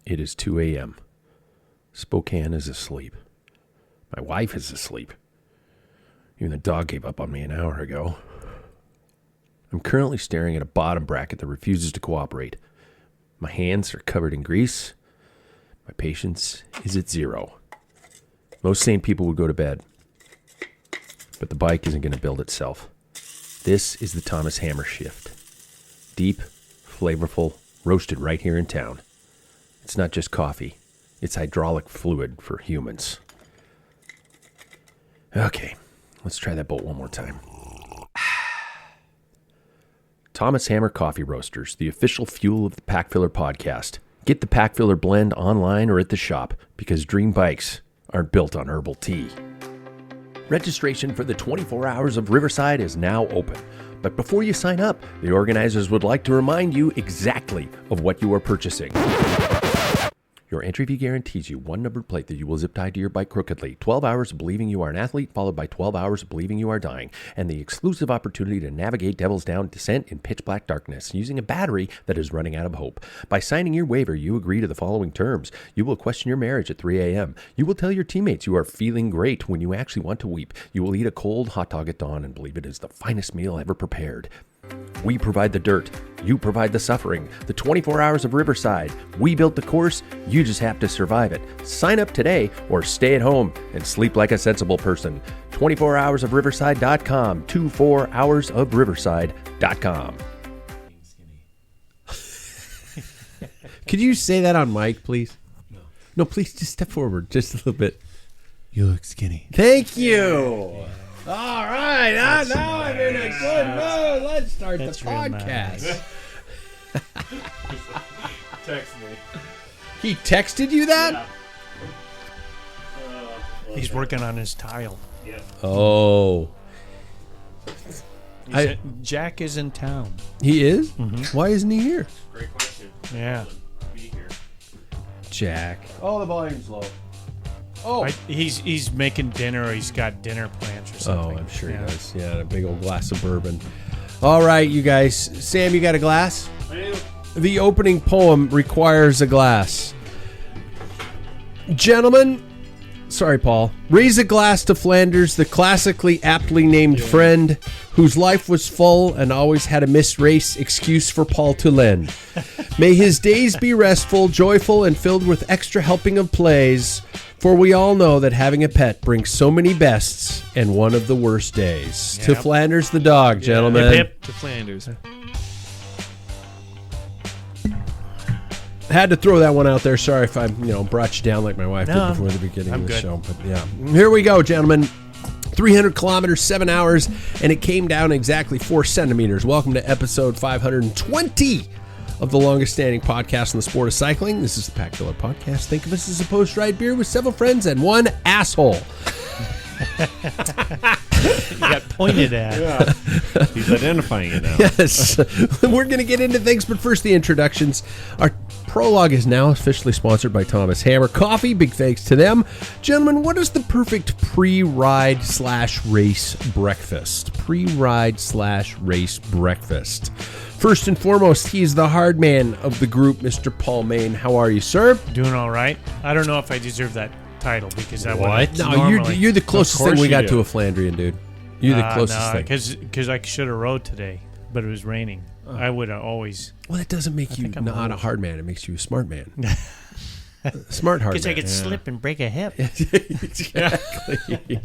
It is 2 a.m. Spokane is asleep. My wife is asleep. Even the dog gave up on me an hour ago. I'm currently staring at a bottom bracket that refuses to cooperate. My hands are covered in grease. My patience is at 0. Most sane people would go to bed. But the bike isn't going to build itself. This is the Thomas Hammer shift. Deep, flavorful, roasted right here in town. It's not just coffee. It's hydraulic fluid for humans. Okay, let's try that bolt one more time. Thomas Hammer Coffee Roasters, the official fuel of the Packfiller Podcast. Get the Packfiller blend online or at the shop, because dream bikes aren't built on herbal tea. Registration for the 24 Hours of Riverside is now open. But before you sign up, the organizers would like to remind you exactly of what you are purchasing. Your entry fee guarantees you one numbered plate that you will zip tie to your bike crookedly, 12 hours of believing you are an athlete, followed by 12 hours of believing you are dying, and the exclusive opportunity to navigate Devil's Down descent in pitch black darkness using a battery that is running out of hope. By signing your waiver, you agree to the following terms. You will question your marriage at 3 a.m. You will tell your teammates you are feeling great when you actually want to weep. You will eat a cold hot dog at dawn and believe it is the finest meal ever prepared. We provide the dirt. You provide the suffering. The 24 Hours of Riverside. We built the course. You just have to survive it. Sign up today or stay at home and sleep like a sensible person. 24hoursofriverside.com. 24hoursofriverside.com. Could you say that on mic, please? No, please just step forward just a little bit. You look skinny. Thank you. Yeah. All right, now I'm in a good mood. Let's start the podcast. Text me. He texted you that? Yeah. He's working on his tile. Yeah. Oh. Jack is in town. He is? Mm-hmm. Why isn't he here? Great question. Yeah. Be here. Jack. Oh, the volume's low. Oh. He's making dinner, or he's got dinner plans or something. Oh, I'm sure he does. Yeah, a big old glass of bourbon. All right, you guys. Sam, you got a glass? I do. The opening poem requires a glass. Gentlemen, sorry, Paul. Raise a glass to Flanders, the classically aptly named friend whose life was full and always had a missed race excuse for Paul to lend. May his days be restful, joyful, and filled with extra helping of plays. For we all know that having a pet brings so many bests and one of the worst days. Yep. To Flanders the dog, gentlemen. Hip to Flanders. Had to throw that one out there. Sorry if I brought you down like my wife did before the beginning of the show. But yeah, here we go, gentlemen. 300 kilometers, 7 hours, and it came down exactly 4 centimeters. Welcome to episode 520 of the longest-standing podcast in the sport of cycling. This is the Packfiller Podcast. Think of us as a post-ride beer with several friends and one asshole. You got pointed at. Yeah. He's identifying it now. Yes. We're going to get into things, but first the introductions. Our prologue is now officially sponsored by Thomas Hammer Coffee. Big thanks to them. Gentlemen, what is the perfect pre-ride/race breakfast? Pre-ride/race breakfast. First and foremost, he is the hard man of the group, Mr. Paul Main. How are you, sir? Doing all right. I don't know if I deserve that title because I would. No, you're the closest thing we got to a Flandrian, dude. You're the closest thing. Because I should have rode today, but it was raining. I would have always. Well, that doesn't make you not a hard man. It makes you a smart man. Smart hard man. Because I could slip and break a hip. Exactly.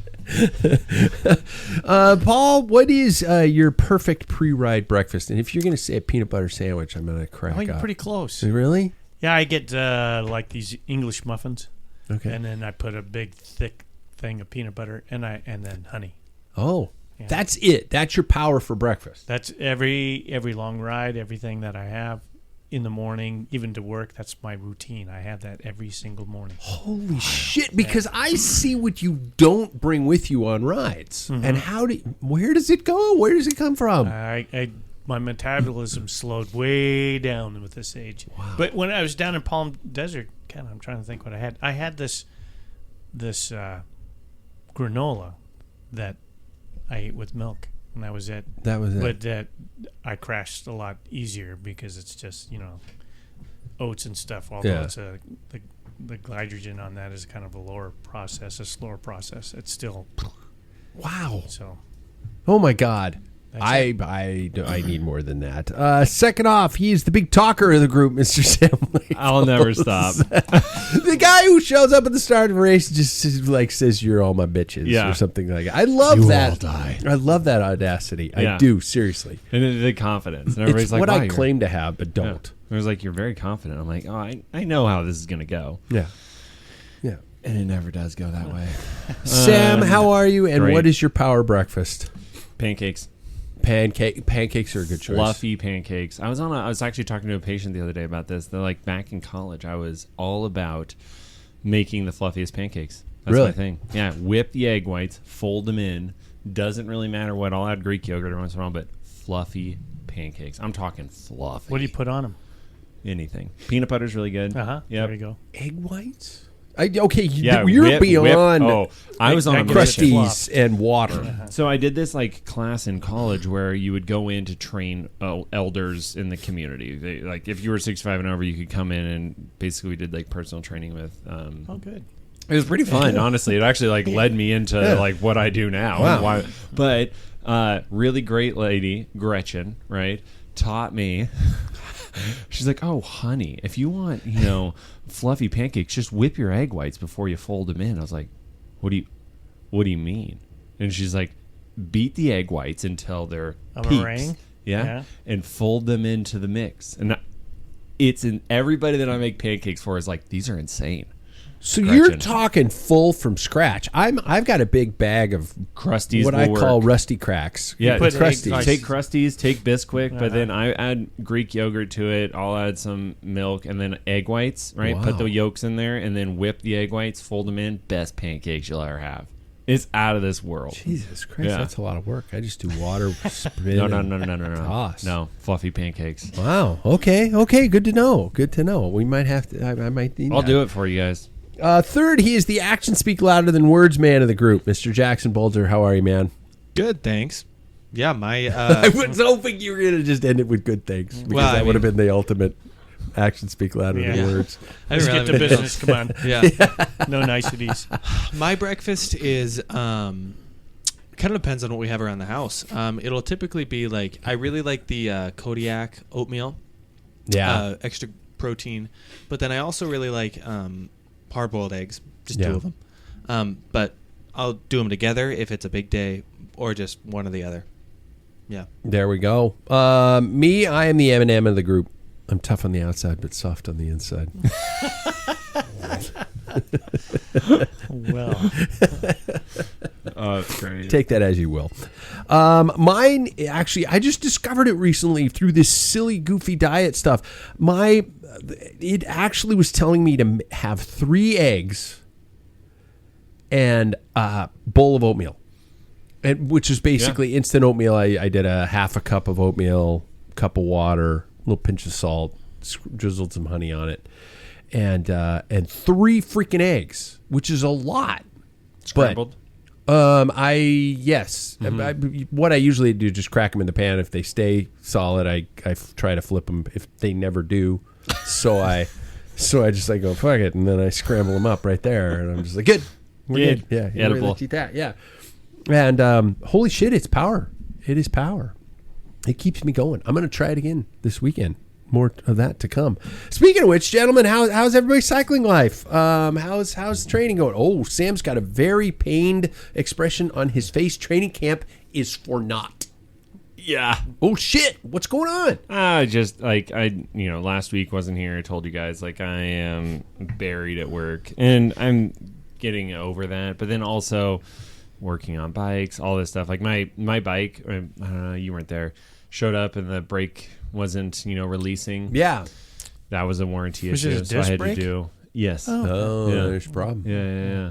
Paul, what is your perfect pre-ride breakfast? And if you're going to say a peanut butter sandwich, I'm going to crack up. You're pretty close. Really? Yeah, I get like these English muffins. Okay. And then I put a big, thick thing of peanut butter and then honey. Oh, yeah. That's it. That's your power for breakfast. That's every long ride, everything that I have in the morning, even to work. That's my routine. I have that every single morning. Holy shit! Because I see what you don't bring with you on rides, and where does it go? Where does it come from? My metabolism slowed way down with this age. Wow. But when I was down in Palm Desert, God, I'm trying to think what I had. I had this granola that I ate with milk, and that was it. That was it. But I crashed a lot easier because it's just, oats and stuff, although Yeah. it's the glycogen on that is kind of a slower process. It's still Wow. so. Oh my God. That's I need more than that. Second off, he's the big talker of the group, Mr. Sam Lake. I'll never stop. The guy who shows up at the start of a race just like says you're all my bitches or something like that. I love You that. all die. I love that audacity. Yeah. I do, seriously. And the confidence. And everybody's It's like, what wow, I you're- claim to have, but Yeah. don't. It was like, you're very confident. I'm like, oh, I know how this is going to go. Yeah. Yeah. And it never does go that way. Sam, how are you? And great. what is your power breakfast? Pancakes. Pancakes are a good choice. Fluffy pancakes. I was actually talking to a patient the other day about this. They're like, back in college, I was all about making the fluffiest pancakes. That's Really? my thing. Yeah, whip the egg whites, fold them in. Doesn't really matter what. I'll add Greek yogurt every once in a while, but fluffy pancakes. I'm talking fluffy. What do you put on them? Anything. Peanut butter's really good. Yep. There you go. Egg whites? Okay, Yeah, you're whip. beyond Oh, I was on a That gets mission. crusties and water. So I did this like class in college where you would go in to train elders in the community. Like if you were 65 and over, you could come in and basically we did like personal training with. Oh, good. It was pretty fun, honestly. It actually like led me into like what I do now. Wow. But really great lady, Gretchen, right, taught me. She's like, oh, honey, if you want, fluffy pancakes, just whip your egg whites before you fold them in. I was like, what do you mean? And she's like, beat the egg whites until they're A peaks. meringue? Yeah, Yeah. and fold them into the mix. And it's in everybody that I make pancakes for is like, these are insane. So Gretchen. you're talking full from scratch. I've got a big bag of Crusties what will I work. call rusty cracks. Yeah, put crusties. egg- take Crusties, take Bisquick, but Uh-huh. then I add Greek yogurt to it. I'll add some milk and then egg whites, right? Wow. Put the yolks in there and then whip the egg whites, fold them in. Best pancakes you'll ever have. It's out of this world. Jesus Christ, Yeah. that's a lot of work. I just do water, spin, No. and toss. No, fluffy pancakes. Wow. Okay. Good to know. We might have to. I might need. I'll that. do it for you guys. Third, he is the action speak louder than words man of the group, Mr. Jackson Bulger. How are you, man? Good, thanks. Yeah, my I was hoping you were going to just end it with good things because Well, I that would have mean- been the ultimate action speak louder than Yeah. words. I Let's didn't get to really- business. Come on. Yeah, No niceties. my breakfast is kind of depends on what we have around the house. It'll typically be like I really like the Kodiak oatmeal, Yeah. extra protein, but then I also really like hard-boiled eggs, just Yeah. two of them. But I'll do them together if it's a big day, or just one or the other. Yeah. There we go. Me, I am the M&M of the group. I'm tough on the outside, but soft on the inside. Well, Oh, it's great. Take that as you will. Mine, actually, I just discovered it recently through this silly, goofy diet stuff. It actually was telling me to have 3 eggs and a bowl of oatmeal, which is basically instant oatmeal. I did a half a cup of oatmeal, cup of water, a little pinch of salt, drizzled some honey on it, and 3 freaking eggs, which is a lot. Scrambled. What I usually do is just crack them in the pan. If they stay solid, I try to flip them. If they never do, so I just like go fuck it, and then I scramble them up right there, and I'm just like good, we're good, yeah, Edible. let's eat that, yeah. And holy shit, it's power. It is power. It keeps me going. I'm gonna try it again this weekend. More of that to come. Speaking of which, gentlemen, how's everybody's cycling life? How's training going? Oh, Sam's got a very pained expression on his face. Training camp is for naught. Yeah. Oh shit! What's going on? Just like last week wasn't here. I told you guys like I am buried at work, and I'm getting over that. But then also working on bikes, all this stuff. Like my bike, I don't know, you weren't there. Showed up and the brake wasn't releasing. Yeah. That was a warranty Was issue, it a so I disc had brake? to do. Yes. Oh, Yeah. there's a problem. Yeah.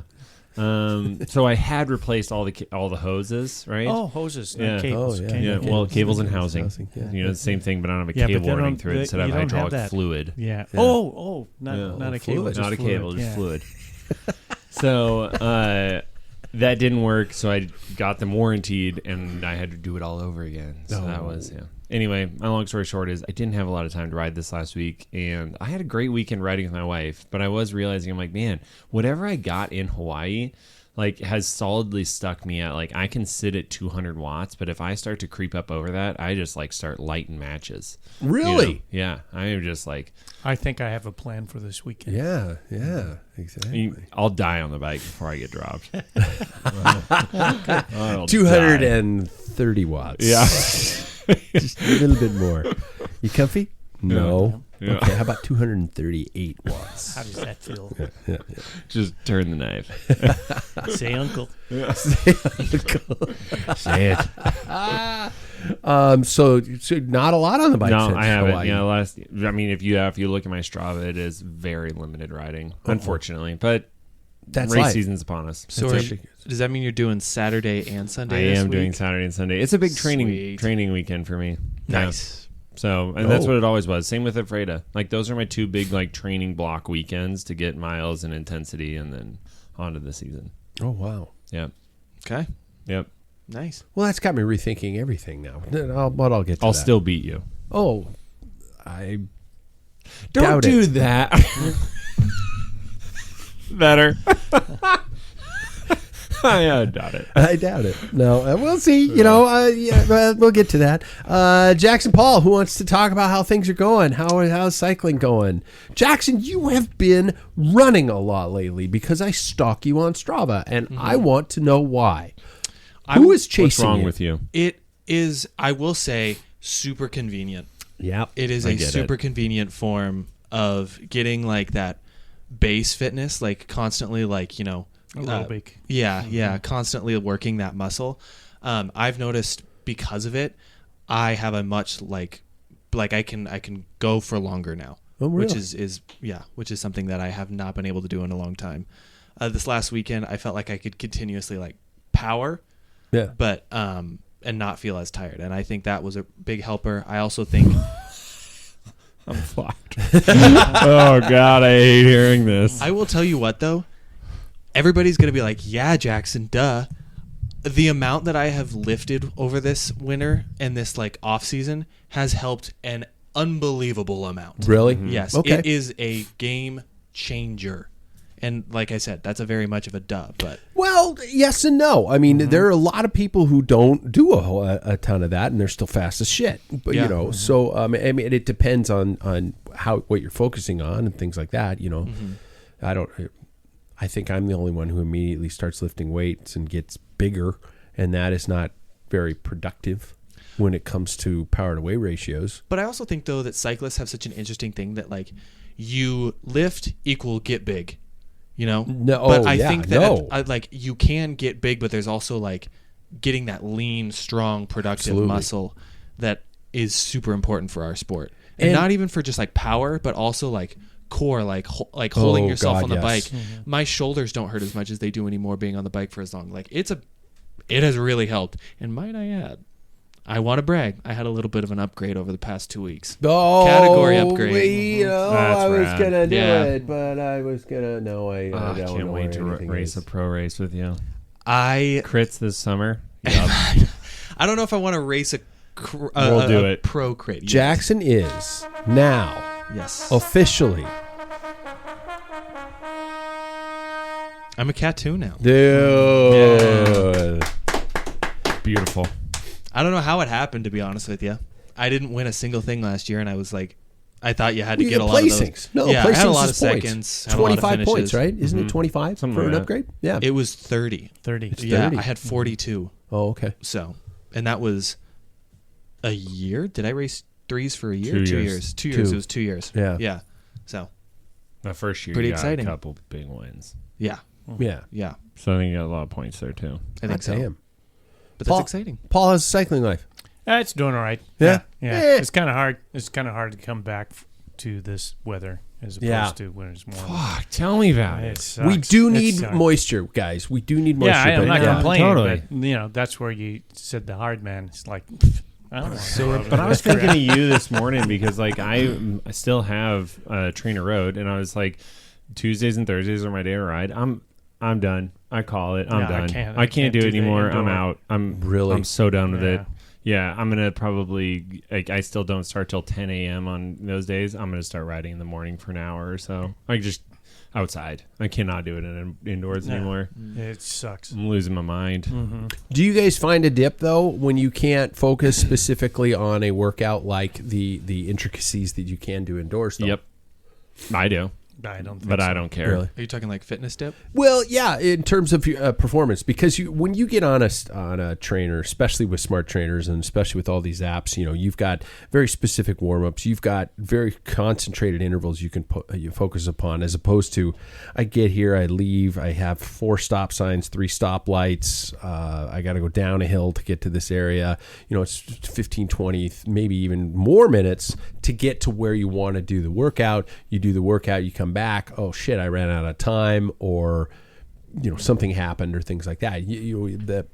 So I had replaced all the hoses, right? oh, hoses, not Yeah. cables. Oh, yeah. Okay. Yeah, Okay. well, cables and housing. Yeah. The same thing, but I don't have a Yeah, but cable they running don't- through it they- instead of you don't have hydraulic that. fluid. Yeah. Yeah. Oh, not Yeah. not a Fluid. cable. Just Not a fluid. cable, just Yeah. fluid. So that didn't work, so I got them warranted, and I had to do it all over again. So that was, Anyway, my long story short is I didn't have a lot of time to ride this last week, and I had a great weekend riding with my wife, but I was realizing, I'm like, man, whatever I got in Hawaii, like, has solidly stuck me at, like, I can sit at 200 watts, but if I start to creep up over that, I just, like, start lighting matches. Really? You know? Yeah. I am just like... I think I have a plan for this weekend. Yeah, exactly. I'll die on the bike before I get dropped. 230 watts. Yeah. Just a little bit more. You comfy? No. Yeah. Okay, how about 238 watts? How does that feel? Yeah. Just turn the knife. Say uncle. Say it. So not a lot on the bike. No, since I haven't. Hawaii. If you look at my Strava, it is very limited riding, unfortunately. But That's race life. season's upon us. So does that mean you're doing Saturday and Sunday? I am this doing week? Saturday and Sunday. It's a big Sweet. training weekend for me. Nice. Yeah. So, and that's what it always was. Same with Ephrata. Like, those are my two big, like, training block weekends to get miles and intensity, and then on to the season. Oh, wow. Yep. Okay. Yep. Nice. Well, that's got me rethinking everything now. But I'll get to I'll that. still beat you. Oh, I Don't doubt do it. that. Better. I doubt it. I doubt it. No, we'll see. You know, we'll get to that. Jackson Paul, who wants to talk about how things are going? How's cycling going? Jackson, you have been running a lot lately because I stalk you on Strava, and I want to know why. Who is chasing What's wrong you? with you? It is, I will say, super convenient. Yeah, It is I a get super it. convenient form of getting like that base fitness, like constantly, like, you know, Aerobic. constantly working that muscle. I've noticed because of it, I have a much like I can go for longer now, which is something that I have not been able to do in a long time. This last weekend, I felt like I could continuously like power, but and not feel as tired, and I think that was a big helper. I also think I'm fucked. Oh, God, I hate hearing this. I will tell you what, though. Everybody's going to be like, yeah, Jackson, duh. The amount that I have lifted over this winter and this like off season has helped an unbelievable amount. Really? Yes. Okay. It is a game changer. And like I said, that's a very much of a duh. But Well, yes and no. I mean, there are a lot of people who don't do a ton of that, and they're still fast as shit. But Yeah. you know, so I mean, it depends on what you're focusing on and things like that. You know, I think I'm the only one who immediately starts lifting weights and gets bigger, and that is not very productive when it comes to power to weight ratios. But I also think, though, that cyclists have such an interesting thing that, like, you lift equal get big, you know? No, but I yeah, think that, no. like, you can get big, but there's also, like, getting that lean, strong, productive Absolutely. muscle that is super important for our sport. And And- not even for just, like, power, but also, like, core, like holding yourself God, on the yes. bike. My shoulders don't hurt as much as they do anymore being on the bike for as long. Like, it has really helped. And might I add, I want to brag, I had a little bit of an upgrade over the past 2 weeks. Oh, Category upgrade. You know, That's I was rad. gonna do Yeah. it, but I was gonna. No, I I don't can't know wait where to anything race is. a pro race with you. I Crits this summer. I don't know if I want to race We'll do it. pro crate. Jackson is now Yes. officially, I'm a cat too now. dude. Beautiful. I don't know how it happened, to be honest with you. I didn't win a single thing last year, and I was like, I thought you had to You get get a lot placings. of those. No, yeah, I had a placings lot is of points. seconds. Had a lot of 25 points, finishes. right? Isn't it 25 Something for like an that. upgrade? Yeah. It was 30. 30. It's Yeah, 30. I had 42. Oh, okay. So, and that was a year. Did I race threes for a year? 2 2 years. years. 2 years. Two. It was 2 years. Yeah. Yeah. So, My first year, Pretty you got exciting. a couple big wins. yeah. Yeah. Yeah. So I think you got a lot of points there, too. I think so. Damn. But Paul- that's exciting. Paul has a cycling life. It's doing all right. Yeah? Yeah. Eh. It's kind of hard. It's kind of hard to come back to this weather as opposed Yeah. to when it's warm. Fuck, tell me about It it. sucks. We do It need sucks. moisture, guys. We do need moisture. Yeah, I'm not but complaining, totally. but you know that's where you said the hard man. It's like, I don't want to. But I was thinking of you this morning because, like, I still have Trainer Road, and I was like, Tuesdays and Thursdays are my day to ride. I'm done. I call it. I'm Yeah, done. I can't do it do the anymore. I'm indoor. out. I'm Really? I'm so done with Yeah. it. Yeah, I'm going to probably, I still don't start till 10 a.m. on those days. I'm going to start riding in the morning for an hour or so. Just outside. I cannot do it indoors anymore. It sucks. I'm losing my mind. Mm-hmm. Do you guys find a dip, though, when you can't focus specifically on a workout like the intricacies that you can do indoors, though? Yep. I do. I don't think But so. I don't care. Really? Are you talking like fitness dip? Well, yeah, in terms of performance, because when you get on a trainer, especially with smart trainers and especially with all these apps, you've got very specific warm-ups. You've got very concentrated intervals you can you focus upon, as opposed to I get here, I leave, I have 4 stop signs, 3 stoplights. I got to go down a hill to get to this area. It's 15, 20, maybe even more minutes to get to where you want to do the workout. You do the workout, you come back, oh shit, I ran out of time, or something happened, or things like that.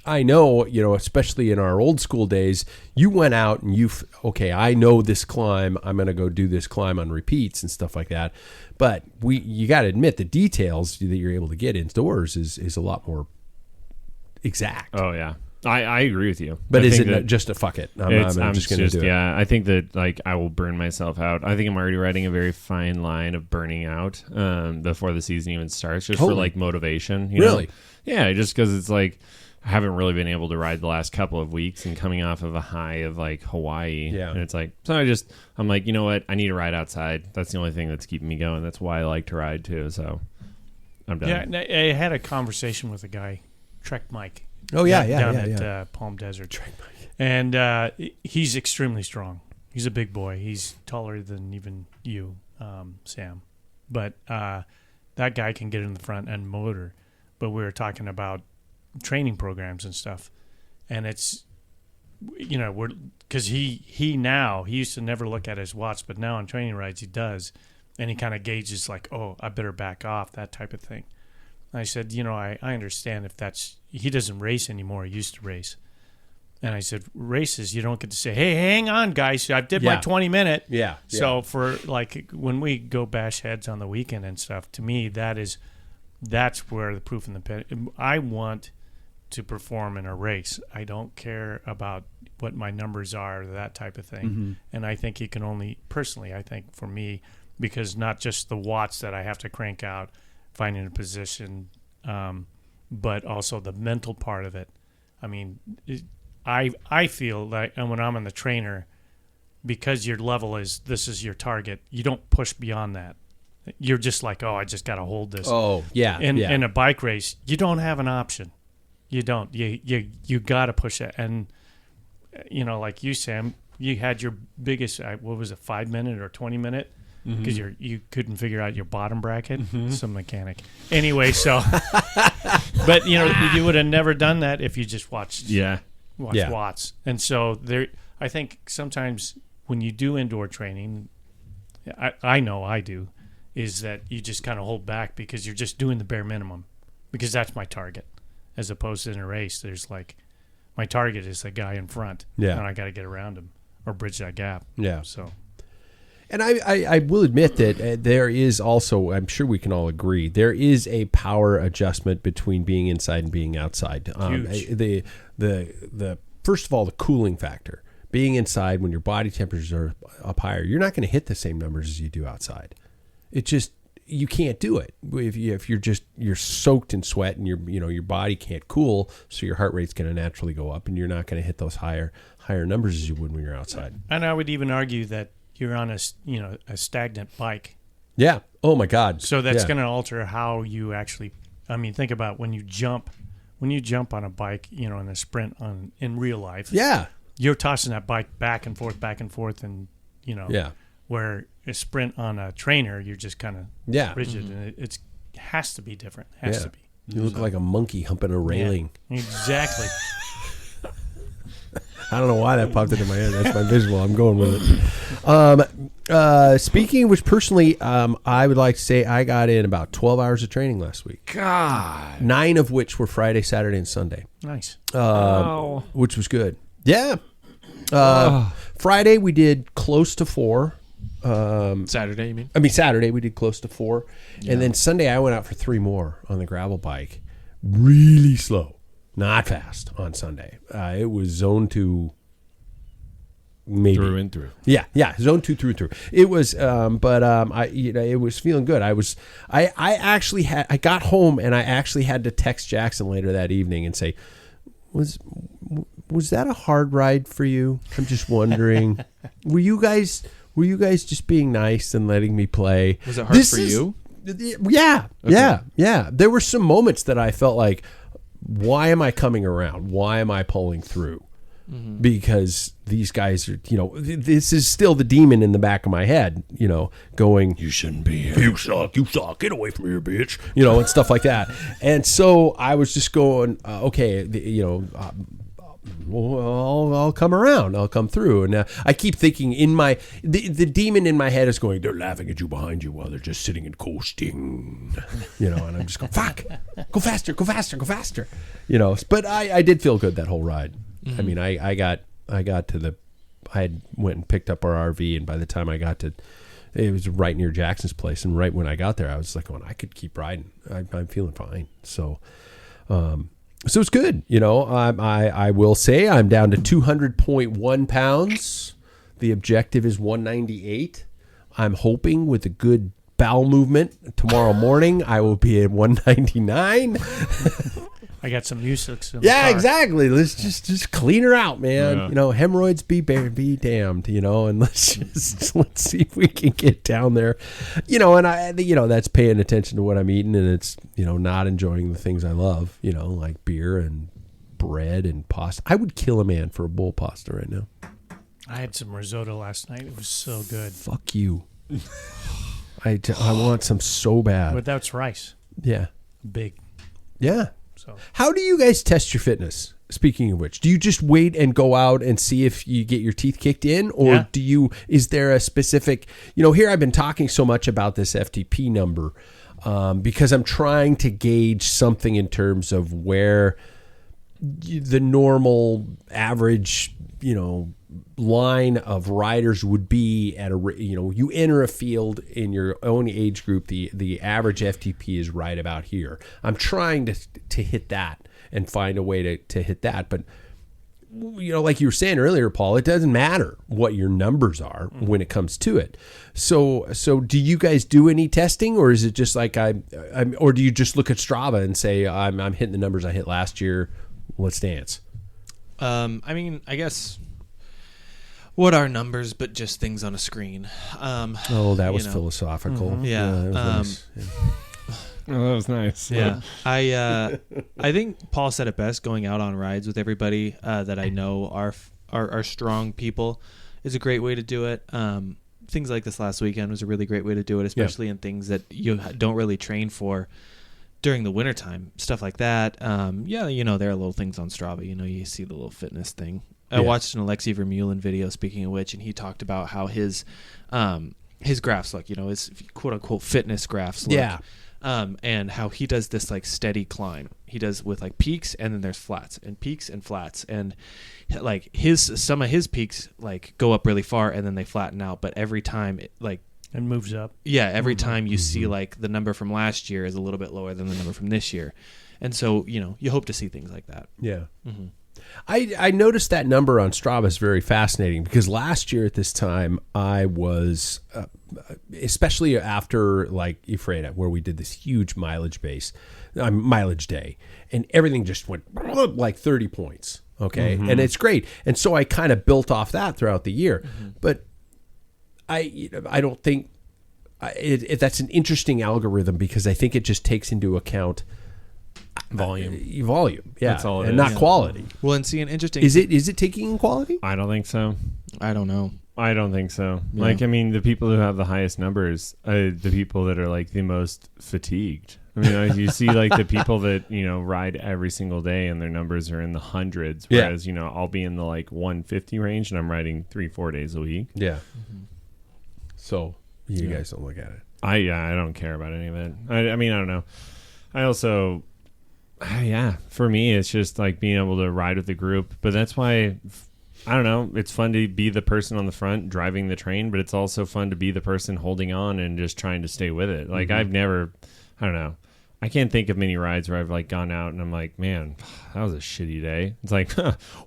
I know, especially in our old school days, you went out and okay, I know this climb, I'm going to go do this climb on repeats and stuff like that. But you got to admit the details that you're able to get indoors is a lot more exact. Oh yeah. I agree with you. But is it just a fuck it? I'm just going to do it. Yeah, I think that I will burn myself out. I think I'm already riding a very fine line of burning out before the season even starts, just for motivation. Really? Yeah, just because it's I haven't really been able to ride the last couple of weeks and coming off of a high of Hawaii. Yeah. And it's so I'm like, you know what? I need to ride outside. That's the only thing that's keeping me going. That's why I like to ride too. So I'm done. Yeah, I had a conversation with a guy, Trek Mike. Oh yeah, down at Palm Desert, and he's extremely strong. He's a big boy. He's taller than even you, Sam. But that guy can get in the front end motor. But we were talking about training programs and stuff, and it's because he used to never look at his watch, but now on training rides he does, and he kind of gauges oh, I better back off, that type of thing. I said, I understand if he doesn't race anymore. He used to race. And I said, races, you don't get to say, hey, hang on, guys. I did my 20-minute. Yeah. So for when we go bash heads on the weekend and stuff, to me, that's where the proof in the pudding. I want to perform in a race. I don't care about what my numbers are, that type of thing. Mm-hmm. And I think you can only, personally, I think for me, because not just the watts that I have to crank out, finding a position, but also the mental part of it. I mean, I feel like, and when I'm in the trainer, because your level this is your target, you don't push beyond that. You're just I just got to hold this. Oh, yeah. In a bike race, you don't have an option. You don't. You got to push it. And, like you, Sam, you had your biggest, what was it, 5-minute or 20-minute? Because you couldn't figure out your bottom bracket, some mechanic. Anyway, so, but you would have never done that if you just watched watts. And so I think sometimes when you do indoor training, I know I do, is that you just kind of hold back because you're just doing the bare minimum, because that's my target, as opposed to in a race. There's my target is the guy in front, and I got to get around him or bridge that gap. Yeah. So. And I will admit that there is also, I'm sure we can all agree, there is a power adjustment between being inside and being outside. Huge. The first of all, the cooling factor. Being inside, when your body temperatures are up higher, you're not going to hit the same numbers as you do outside. It just, you can't do it if you're soaked in sweat and your body can't cool, so your heart rate's going to naturally go up, and you're not going to hit those higher numbers as you would when you're outside. And I would even argue that you're on a stagnant bike. Yeah. Oh my God. So that's going to alter how you actually. I mean, think about when you jump on a bike, in a sprint in real life. Yeah. You're tossing that bike back and forth, and where a sprint on a trainer, you're just kind of rigid, and it has to be different. Has to be. You look like a monkey humping a railing. Yeah, exactly. I don't know why that popped into my head. That's my visual. I'm going with it. Speaking of which, personally, I would like to say I got in about 12 hours of training last week. God. 9 of which were Friday, Saturday, and Sunday. Nice. Which was good. Yeah. Friday, we did close to 4. Saturday, you mean? I mean, Saturday, we did close to 4. Yeah. And then Sunday, I went out for 3 more on the gravel bike. Really slow. Not fast on Sunday. It was zone 2 maybe through and through. Yeah, zone 2 through. It was, it was feeling good. I got home and I actually had to text Jackson later that evening and say, was that a hard ride for you? I'm just wondering. Were you guys just being nice and letting me play? Was it hard for you? Yeah, okay. Yeah. There were some moments that I felt like, why am I coming around? Why am I pulling through? Mm-hmm. Because these guys are, this is still the demon in the back of my head, going, you shouldn't be here. You suck, get away from here, bitch, and stuff like that. And so I was just going, okay, well, I'll come around. I'll come through. And I keep thinking the demon in my head is going, they're laughing at you behind you while they're just sitting and coasting, and I'm just going, fuck, go faster. But I did feel good that whole ride. Mm-hmm. I mean, I went and picked up our RV, and by the time I got to, it was right near Jackson's place. And right when I got there, I was like, I could keep riding. I'm feeling fine. So it's good. I will say I'm down to 200.1 pounds. The objective is 198. I'm hoping with a good bowel movement tomorrow morning, I will be at 199. I got some music. Yeah, exactly. Let's just clean her out, man. Yeah. Hemorrhoids be damned, and let's see if we can get down there. And that's paying attention to what I'm eating, and it's, not enjoying the things I love, like beer and bread and pasta. I would kill a man for a bowl of pasta right now. I had some risotto last night. It was so good. Fuck you. I want some so bad. But that's rice. Yeah. Big. Yeah. So, how do you guys test your fitness? Speaking of which, do you just wait and go out and see if you get your teeth kicked in, or is there a specific, here I've been talking so much about this FTP number because I'm trying to gauge something in terms of where the normal average, line of riders would be at you enter a field in your own age group, the average FTP is right about here. I'm trying to hit that and find a way to hit that, but like you were saying earlier, Paul, it doesn't matter what your numbers are when it comes to it. So do you guys do any testing, or is it just like or do you just look at Strava and say I'm hitting the numbers I hit last year, let's dance? I guess, what are numbers but just things on a screen? That was philosophical. Mm-hmm. Yeah. Nice. Oh, that was nice. Yeah. I think Paul said it best. Going out on rides with everybody that I know are strong people is a great way to do it. Things like this last weekend was a really great way to do it, especially in things that you don't really train for during the wintertime, stuff like that. There are little things on Strava. You see the little fitness thing. I watched an Alexei Vermeulen video, speaking of which, and he talked about how his graphs look, his quote-unquote fitness graphs look. Yeah. And how he does this like steady climb. He does with like peaks, and then there's flats and peaks and flats. And like some of his peaks like go up really far and then they flatten out. But every time it moves up. Yeah, every time you see like the number from last year is a little bit lower than the number from this year. And so, you hope to see things like that. Yeah. Mm-hmm. I noticed that number on Strava is very fascinating because last year at this time I was, especially after like Ephrata, where we did this huge mileage day, and everything just went like 30 points. Okay. Mm-hmm. And it's great. And so I kind of built off that throughout the year, but I don't think that's an interesting algorithm because I think it just takes into account volume, yeah, that's all it and is. Not quality. Well, and see, an interesting is it taking in quality? I don't think so. I don't know. I don't think so. Yeah. The people who have the highest numbers are the people that are like the most fatigued. You see like the people that ride every single day and their numbers are in the hundreds, whereas I'll be in the like 150 range and I'm riding 3-4 days a week. Yeah. Mm-hmm. So you guys don't look at it. I don't care about any of it. I don't know. I also, for me, it's just like being able to ride with the group. But that's why, I don't know, it's fun to be the person on the front driving the train, but it's also fun to be the person holding on and just trying to stay with it. Like, I've never, I don't know. I can't think of many rides where I've like gone out and I'm like, man, that was a shitty day. It's like,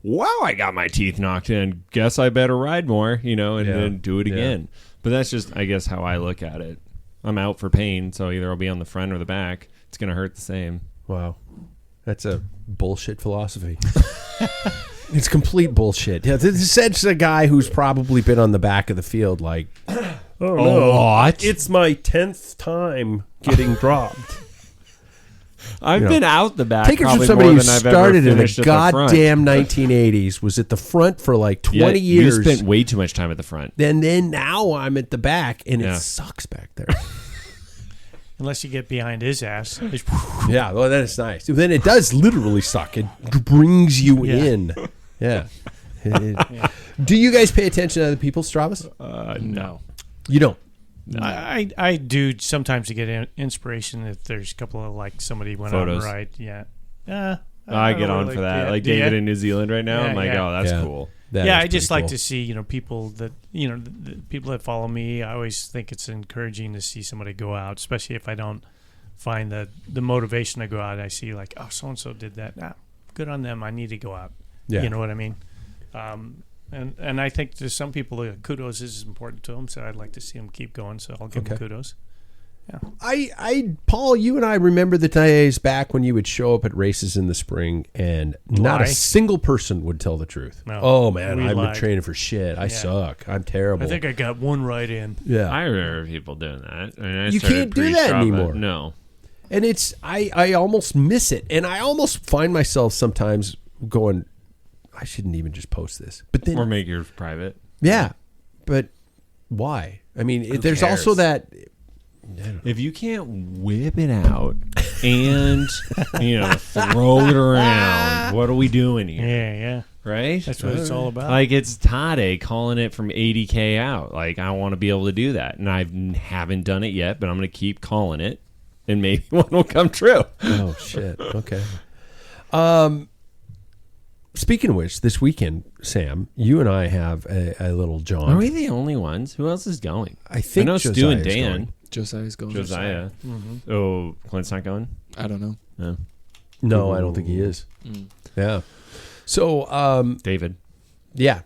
wow, I got my teeth knocked in. Guess I better ride more, and then do it again. But that's just, I guess, how I look at it. I'm out for pain, so either I'll be on the front or the back. It's going to hurt the same. Wow. That's a bullshit philosophy. It's complete bullshit. Yeah, this is such a guy who's probably been on the back of the field like, oh, no. What? It's my 10th time getting dropped. I've been out the back. Take it from probably somebody more who than I've started ever in the finished at the front. goddamn 1980s, was at the front for like 20 years. You spent way too much time at the front. And then now I'm at the back, and it sucks back there. Unless you get behind his ass. Yeah, well, that is nice. Then it does literally suck. It brings you in. Yeah. Do you guys pay attention to other people's Strava's? No. You don't? No. I do sometimes to get inspiration if there's a couple of like somebody went Photos. on a ride. Yeah. I get on for that. Like David in New Zealand right now. I'm like, oh, that's cool. I just like to see, people that, the people that follow me. I always think it's encouraging to see somebody go out, especially if I don't find the motivation to go out. I see like, oh, so-and-so did that. Good on them. I need to go out. Yeah. You know what I mean? And I think to some people, kudos is important to them, so I'd like to see them keep going, so I'll give them kudos. Yeah. Paul, you and I remember the days back when you would show up at races in the spring and not a single person would tell the truth. No. Oh, man, I've been training for shit. I suck. I'm terrible. I think I got one ride in. Yeah. I remember people doing that. You can't do that anymore. No. And I almost miss it. And I almost find myself sometimes going, I shouldn't even just post this. But then, or make yours private. Yeah. But why? I mean, there's also that... If you can't whip it out and throw it around, what are we doing here? Yeah. Right? That's what it's all about. Like it's Tadej calling it from 80K out. Like I want to be able to do that, and I haven't done it yet, but I'm going to keep calling it, and maybe one will come true. Oh shit! Okay. Speaking of which, this weekend, Sam, you and I have a little jaunt. Are we the only ones? Who else is going? I think know Josiah's Stu and Dan. going. Josiah's going. Josiah. Mm-hmm. Oh, Clint's not going? I don't know. No, I don't think he is. Yeah. So, David. Yeah.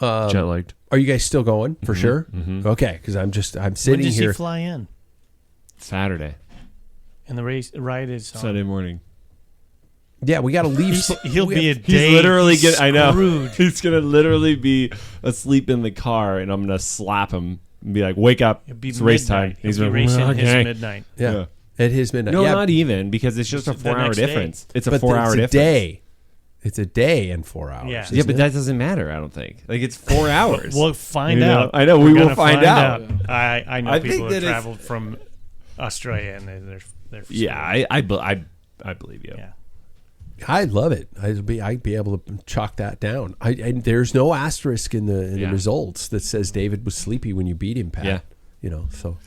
Jet lagged. Are you guys still going for sure? Mm-hmm. Okay, because I'm sitting here. When does he fly in? Saturday. And the ride is on Sunday morning. Yeah, we got to leave. He'll be a day. He's literally screwed. I know. He's gonna literally be asleep in the car, and I'm gonna slap him and be like, "Wake up! It's race time." He's racing his midnight. Yeah. At his midnight. No, not even because it's just a 4-hour difference. It's a 4-hour difference. Day. It's a day and 4 hours. Yeah, but that doesn't matter. I don't think. Like it's 4 hours. We'll find out. I know. We will find out. I know people who traveled from Australia and they're yeah. I believe you. Yeah. I love it. I'd be able to chalk that down. There's no asterisk in the results that says David was sleepy when you beat him, Pat. Yeah. So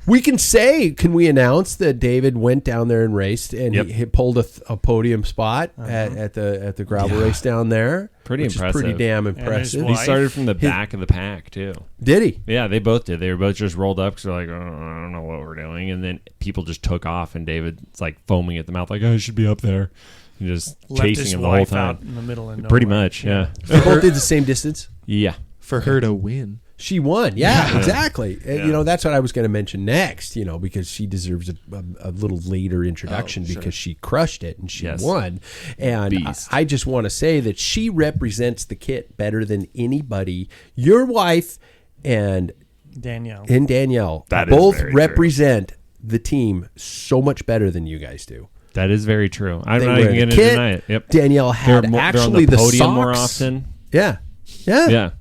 can we announce that David went down there and raced and he pulled a podium spot at the gravel race down there. Pretty impressive. Pretty damn impressive. He started from the back of the pack too. Did he? Yeah, they both did. They were both just rolled up because they're like, oh, I don't know what we're doing, and then people just took off, and David's like foaming at the mouth, like, I should be up there. And just chasing him the whole time. Out in the middle of nowhere. Pretty much, yeah. They both did the same distance? Yeah. For her to win. She won. Yeah. Exactly. Yeah. That's what I was going to mention next, because she deserves a little later introduction because she crushed it and she won. And I just want to say that she represents the kit better than anybody. Your wife and Danielle both represent the team so much better than you guys do. That is very true. I'm not even going to deny it. Yep. Danielle had actually the podium socks. More often. Yeah. Yeah.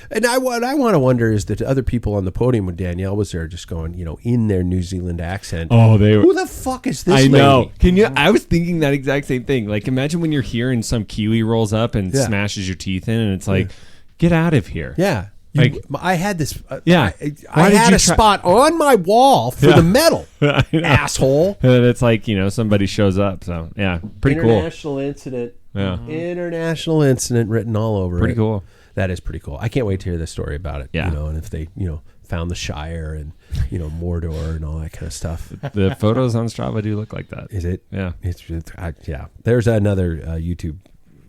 And what I want to wonder is that other people on the podium when Danielle was there just going, in their New Zealand accent. Oh, who the fuck is this lady? Know. I was thinking that exact same thing. Like, imagine when you're here and some Kiwi rolls up and smashes your teeth in, and it's like, get out of here. Yeah. I had this. I had a spot on my wall for the medal, asshole. And it's like somebody shows up. So pretty cool. International incident. Yeah. International incident written all over it. Pretty cool. That is pretty cool. I can't wait to hear the story about it. Yeah. And if they found the Shire and Mordor and all that kind of stuff. The photos on Strava do look like that. Is it? Yeah. Yeah. There's another YouTube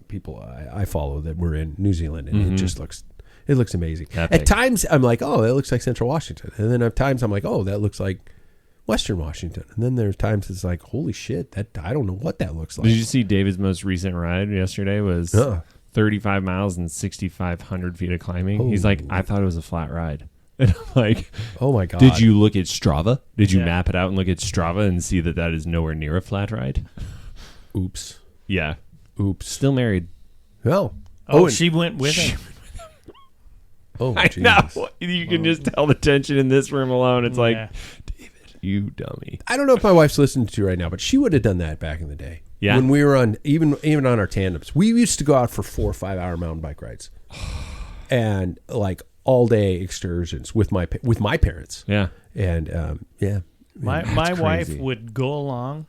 people I follow that were in New Zealand, and it just looks amazing. Epic. At times, I'm like, oh, that looks like Central Washington. And then at times, I'm like, oh, that looks like Western Washington. And then there's times it's like, holy shit, I don't know what that looks like. Did you see David's most recent ride yesterday was 35 miles and 6,500 feet of climbing? Oh. He's like, I thought it was a flat ride. And I'm like, oh my God. Did you look at Strava? Did you map it out and look at Strava and see that is nowhere near a flat ride? Oops. Yeah. Oops. Still married. Well. Oh, she went with him. Oh, I Jesus. know. You can just tell the tension in this room alone. It's like, David, you dummy. I don't know if my wife's listening to you right now, but she would have done that back in the day. Yeah. When we were on, even on our tandems, we used to go out for 4 or 5 hour mountain bike rides, and like all day excursions with my parents. Yeah. And My wife would go along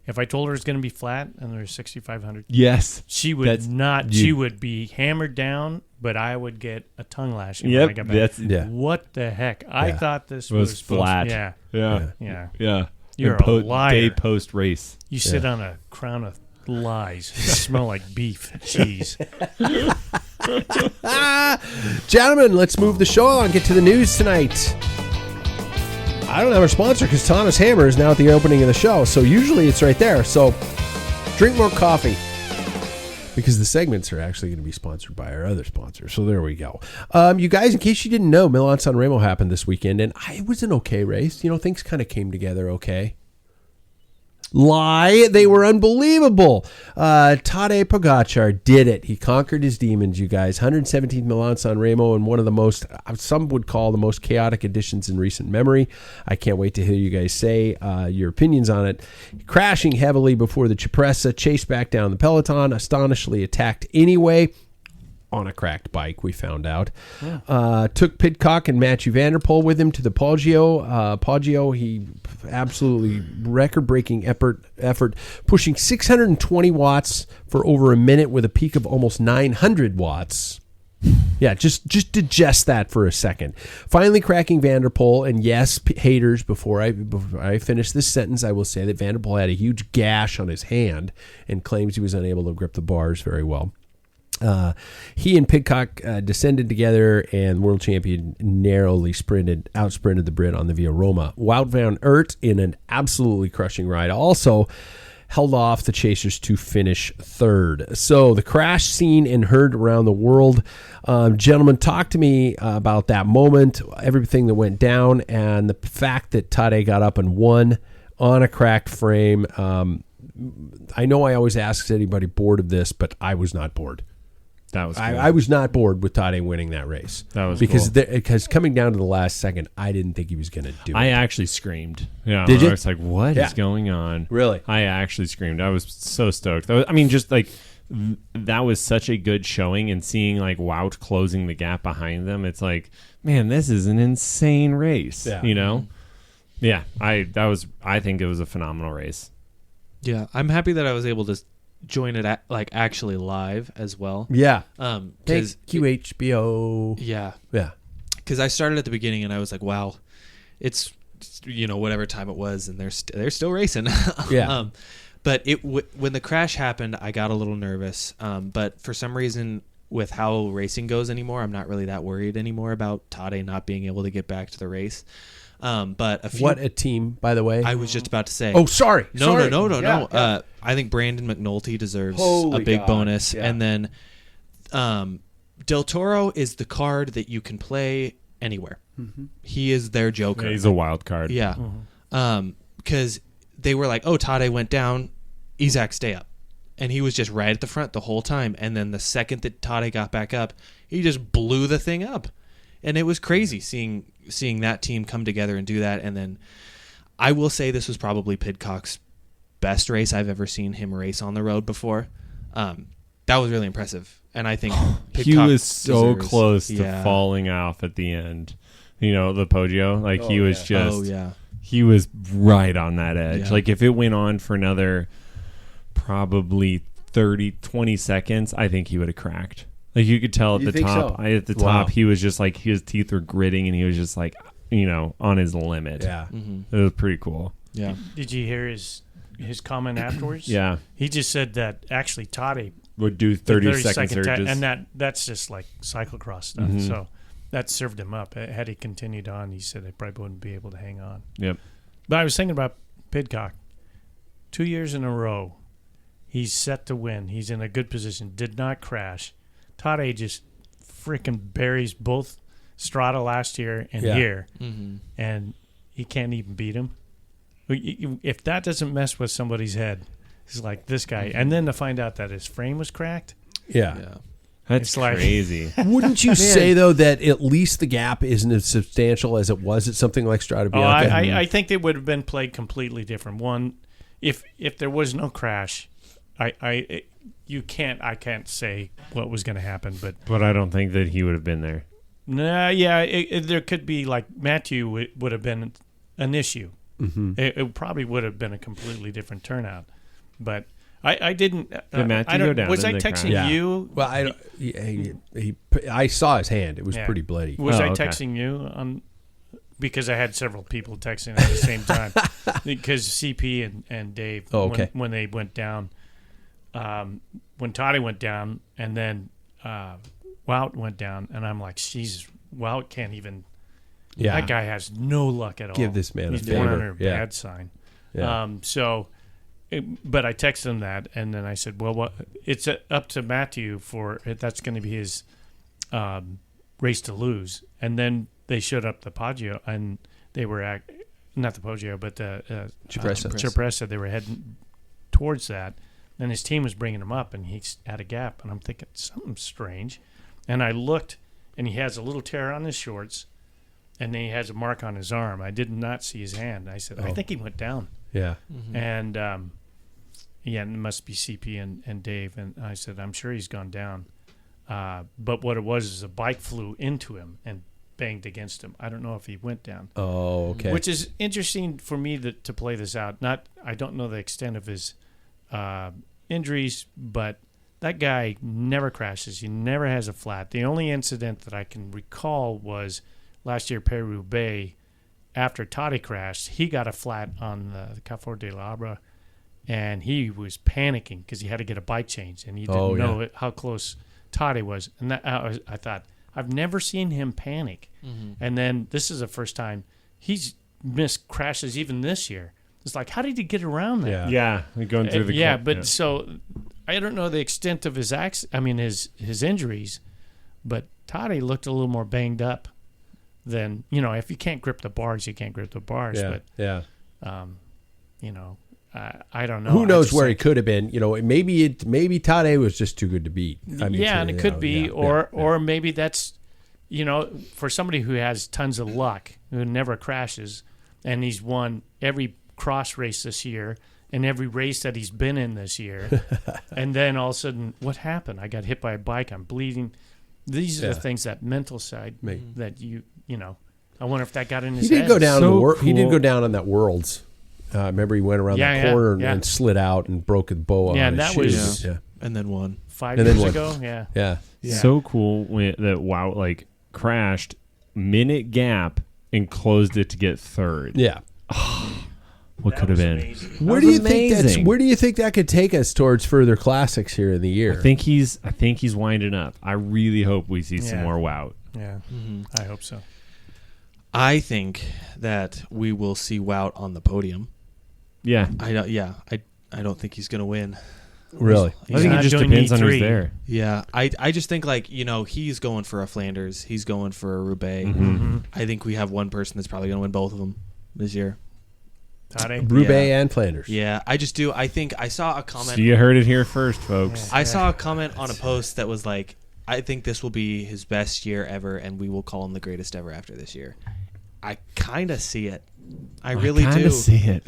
if I told her it's going to be flat and there's 6,500. Yes. She would not. She would be hammered down, but I would get a tongue lashing. Yep. When I got back. Yeah. What the heck? I thought this was flat. Yeah. Yeah. You're And a liar. Day post race. You sit on a crown of lies. You smell like beef cheese. Gentlemen, let's move the show on. Get to the news tonight. I don't have a sponsor because Thomas Hammer is now at the opening of the show. So usually it's right there. So drink more coffee, because the segments are actually going to be sponsored by our other sponsor. So there we go. You guys, in case you didn't know, Milan-San Remo happened this weekend, and it was an okay race. Things kind of came together okay. Lie. They were unbelievable. Tadej Pogačar did it. He conquered his demons, you guys. 117th Milan-San Remo, and one of the most, some would call the most chaotic editions in recent memory. I can't wait to hear you guys say your opinions on it. Crashing heavily before the Cipressa, chased back down the peloton, astonishingly attacked anyway. On a cracked bike, we found out. Yeah. Took Pidcock and Matthew van der Poel with him to the Poggio. Poggio, he absolutely record-breaking effort, pushing 620 watts for over a minute with a peak of almost 900 watts. Yeah, just digest that for a second. Finally cracking van der Poel, and yes, haters, before I finish this sentence, I will say that van der Poel had a huge gash on his hand and claims he was unable to grip the bars very well. He and Pidcock descended together, and world champion narrowly outsprinted the Brit on the Via Roma. Wout van Aert, in an absolutely crushing ride, also held off the chasers to finish third. So the crash seen and heard around the world. Gentlemen, talk to me about that moment, everything that went down, and the fact that Tadej got up and won on a cracked frame. I know I always ask, is anybody bored of this, but I was not bored. That was cool. I was not bored with Tadej winning that race. That was because cool. Because coming down to the last second, I didn't think he was going to do it. I actually screamed. Yeah, did you? I was like, "What is going on?" Really? I actually screamed. I was so stoked. That was such a good showing, and seeing like Wout closing the gap behind them. It's like, man, this is an insane race. Yeah. Yeah. I think it was a phenomenal race. Yeah, I'm happy that I was able to join it actually live as well. Yeah. Thank you, HBO. Yeah. Yeah. Because I started at the beginning and I was like, wow, it's whatever time it was, and they're still racing. Yeah. But when the crash happened, I got a little nervous. But for some reason, with how racing goes anymore, I'm not really that worried anymore about Tadej not being able to get back to the race. But what a team, by the way. I was just about to say. Oh, sorry. No. Yeah. I think Brandon McNulty deserves Holy a big God. bonus. Yeah. And then Del Toro is the card that you can play anywhere. Mm-hmm. He is their Joker. Yeah, he's a wild card. Yeah. Because they were like, oh, Tadej went down, Isaac, stay up. And he was just right at the front the whole time. And then the second that Tadej got back up, he just blew the thing up. And it was crazy seeing that team come together and do that. And then I will say this was probably Pidcock's best race I've ever seen him race on the road before. That was really impressive. And I think Pidcock he was so deserves, close to falling off at the end. The Poggio, he was just he was right on that edge. Yeah. Like if it went on for another probably 20 seconds, I think he would have cracked. Like you could tell at the top. So? At the top, he was just like his teeth were gritting, and he was just like, on his limit. Yeah. It was pretty cool. Yeah. Did you hear his comment afterwards? Yeah. He just said that actually Tadej Would do 30-second surges. and that's just like cyclocross stuff. Mhm. So that served him up. Had he continued on, he said they probably wouldn't be able to hang on. Yep. But I was thinking about Pidcock. 2 years in a row, he's set to win. He's in a good position. Did not crash. Tadej just freaking buries both Strada last year and here, and he can't even beat him. If that doesn't mess with somebody's head, it's like this guy. And then to find out that his frame was cracked. Yeah. That's crazy. Wouldn't you say, though, that at least the gap isn't as substantial as it was at something like Strada Bianca? I think they would have been played completely different. One, if there was no crash, I can't say what was going to happen, but I don't think that he would have been there. Nah, yeah, there could be like Matthew would have been an issue. Mm-hmm. It probably would have been a completely different turnout, but I didn't. Did Matthew go down? Was I texting you? Well, I saw his hand. It was pretty bloody. Was I texting you on? Because I had several people texting at the same time. Because CP and Dave, when they went down, when Toddy went down, and then Wout went down, and I'm like, Jesus, Wout can't even. Yeah, that guy has no luck at all. Give this man He's a favor. He's 100 bad sign. Yeah. But I texted him that, and then I said, well, it's up to Matthew that's going to be his race to lose. And then they showed up the Poggio, and they were not the Poggio, but the Cipressa. They were heading towards that, and his team was bringing him up, and he's at a gap, and I'm thinking something's strange. And I looked, and he has a little tear on his shorts, and then he has a mark on his arm. I did not see his hand. I said, I think he went down. Yeah. Mm-hmm. And, it must be CP and Dave. And I said, I'm sure he's gone down. But what it was is a bike flew into him and banged against him. I don't know if he went down. Oh, okay. Which is interesting for me to play this out. I don't know the extent of his injuries, but that guy never crashes. He never has a flat. The only incident that I can recall was last year, Paris-Roubaix, after Toddy crashed, he got a flat on the Carrefour de l'Arbre, and he was panicking because he had to get a bike change, and he didn't know how close Toddy was. And that, I thought, I've never seen him panic. Mm-hmm. And then this is the first time he's missed crashes even this year. It's like, how did he get around that? Yeah, going through the so I don't know the extent of his his injuries, but Toddy looked a little more banged up. Then, if you can't grip the bars, you can't grip the bars. Yeah, but, I don't know. Who knows where he could have been? Maybe Tadej was just too good to beat. And it could be, or maybe that's, for somebody who has tons of luck, who never crashes, and he's won every cross race this year and every race that he's been in this year, and then all of a sudden, what happened? I got hit by a bike. I'm bleeding. These are the things, that mental side that I wonder if that got in his head. He did go down on that Worlds. Remember he went around the corner and slid out and broke the bow on his shoes. And then won 5 years ago. Yeah. So cool that Wout crashed, minute gap, and closed it to get third. Yeah. What could have been? Where do you think that could take us towards further classics here in the year? I think he's winding up. I really hope we see some more Wout. Yeah, I hope so. I think that we will see Wout on the podium. Yeah. I don't think he's going to win. Really? I think it just depends on who's there. Yeah. I just think he's going for a Flanders. He's going for a Roubaix. Mm-hmm. I think we have one person that's probably going to win both of them this year. Tadej? Roubaix and Flanders. Yeah, I just do. I think I saw a comment. So you heard it here first, folks. I saw a comment on a post that was like, I think this will be his best year ever, and we will call him the greatest ever after this year. I kind of see it. I really do. I kind of see it.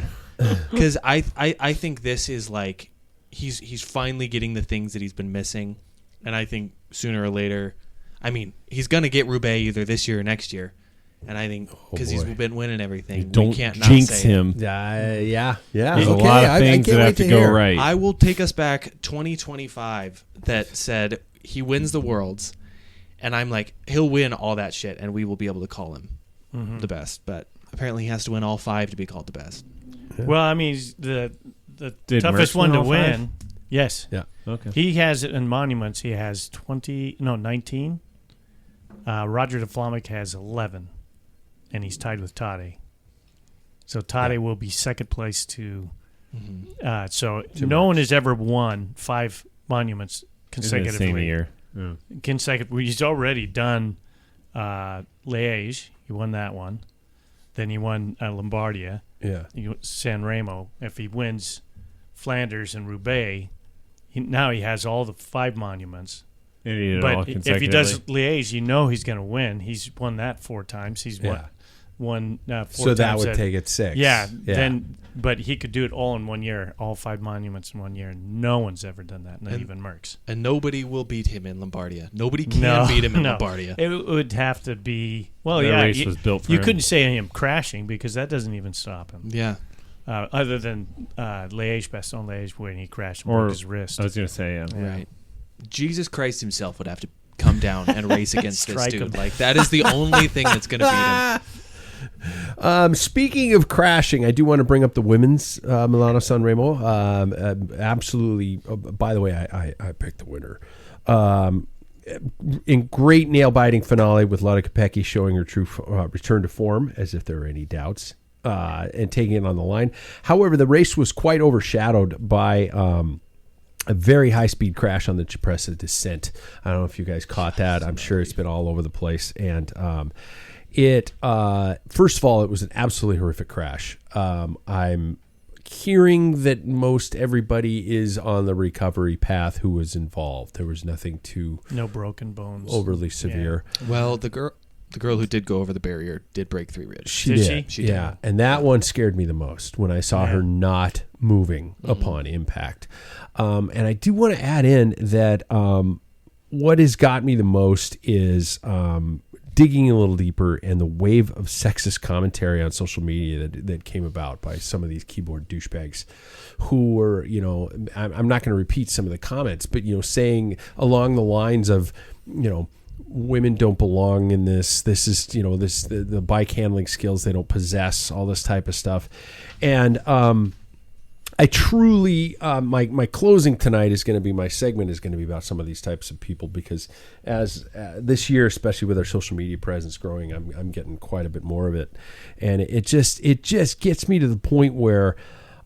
Because I think this is like, he's finally getting the things that he's been missing, and I think sooner or later, he's going to get Roubaix either this year or next year. And I think because he's been winning everything, we can't not jinx say him. Yeah. There's a lot of things that have to go right. I will take us back 2025 that said he wins the Worlds, and I'm like, he'll win all that shit, and we will be able to call him. the best, but apparently he has to win all 5 to be called the best. Yeah. Well, I mean, the Did toughest Merckx one to win all win. 5? Yes. Yeah. Okay. He has in monuments. He has 19. Roger de Vlaeminck has 11, and he's tied with Tadej. So Tadej will be second place to. So no one has ever won 5 monuments consecutively. In the same year. Yeah. He's already done Liège. He won that one. Then he won Lombardia. Yeah. San Remo. If he wins Flanders and Roubaix, now he has all the 5 monuments. But if he does Liège, he's going to win. He's won that 4 times. He's won 4 times. So that would take it 6. Yeah. But he could do it all in 1 year, all 5 monuments in 1 year. No one's ever done that, not even Merckx. And nobody will beat him in Lombardia. Nobody can beat him in Lombardia. It would have to be. Well, the race was built for him. couldn't say him crashing because that doesn't even stop him. Yeah. Other than Liège-Bastogne-Liège when he crashed and broke his wrist. I was going to say, Right. Jesus Christ himself would have to come down and race against this dude. Him. Like, that is the only thing that's going to beat him. Speaking of crashing, I do want to bring up the women's Milano-San Remo. Absolutely. By the way, I picked the winner. In great nail-biting finale with Lotte Kopecky showing her true return to form, as if there were any doubts, and taking it on the line. However, the race was quite overshadowed by a very high-speed crash on the Cipressa descent. I don't know if you guys caught that. I'm sure it's been all over the place. And first of all, it was an absolutely horrific crash. I'm hearing that most everybody is on the recovery path who was involved. There was nothing no broken bones, overly severe. Yeah. Well, the girl who did go over the barrier did break 3 ribs. She did. She did. And that one scared me the most when I saw her not moving upon impact. And I do want to add in that what has got me the most is digging a little deeper and the wave of sexist commentary on social media that came about by some of these keyboard douchebags who were, I'm not going to repeat some of the comments, but, saying along the lines of, women don't belong in this. This is, the bike handling skills they don't possess, all this type of stuff. And I truly, my closing tonight is going to be, my segment is going to be about some of these types of people because as this year, especially with our social media presence growing, I'm getting quite a bit more of it. And it just gets me to the point where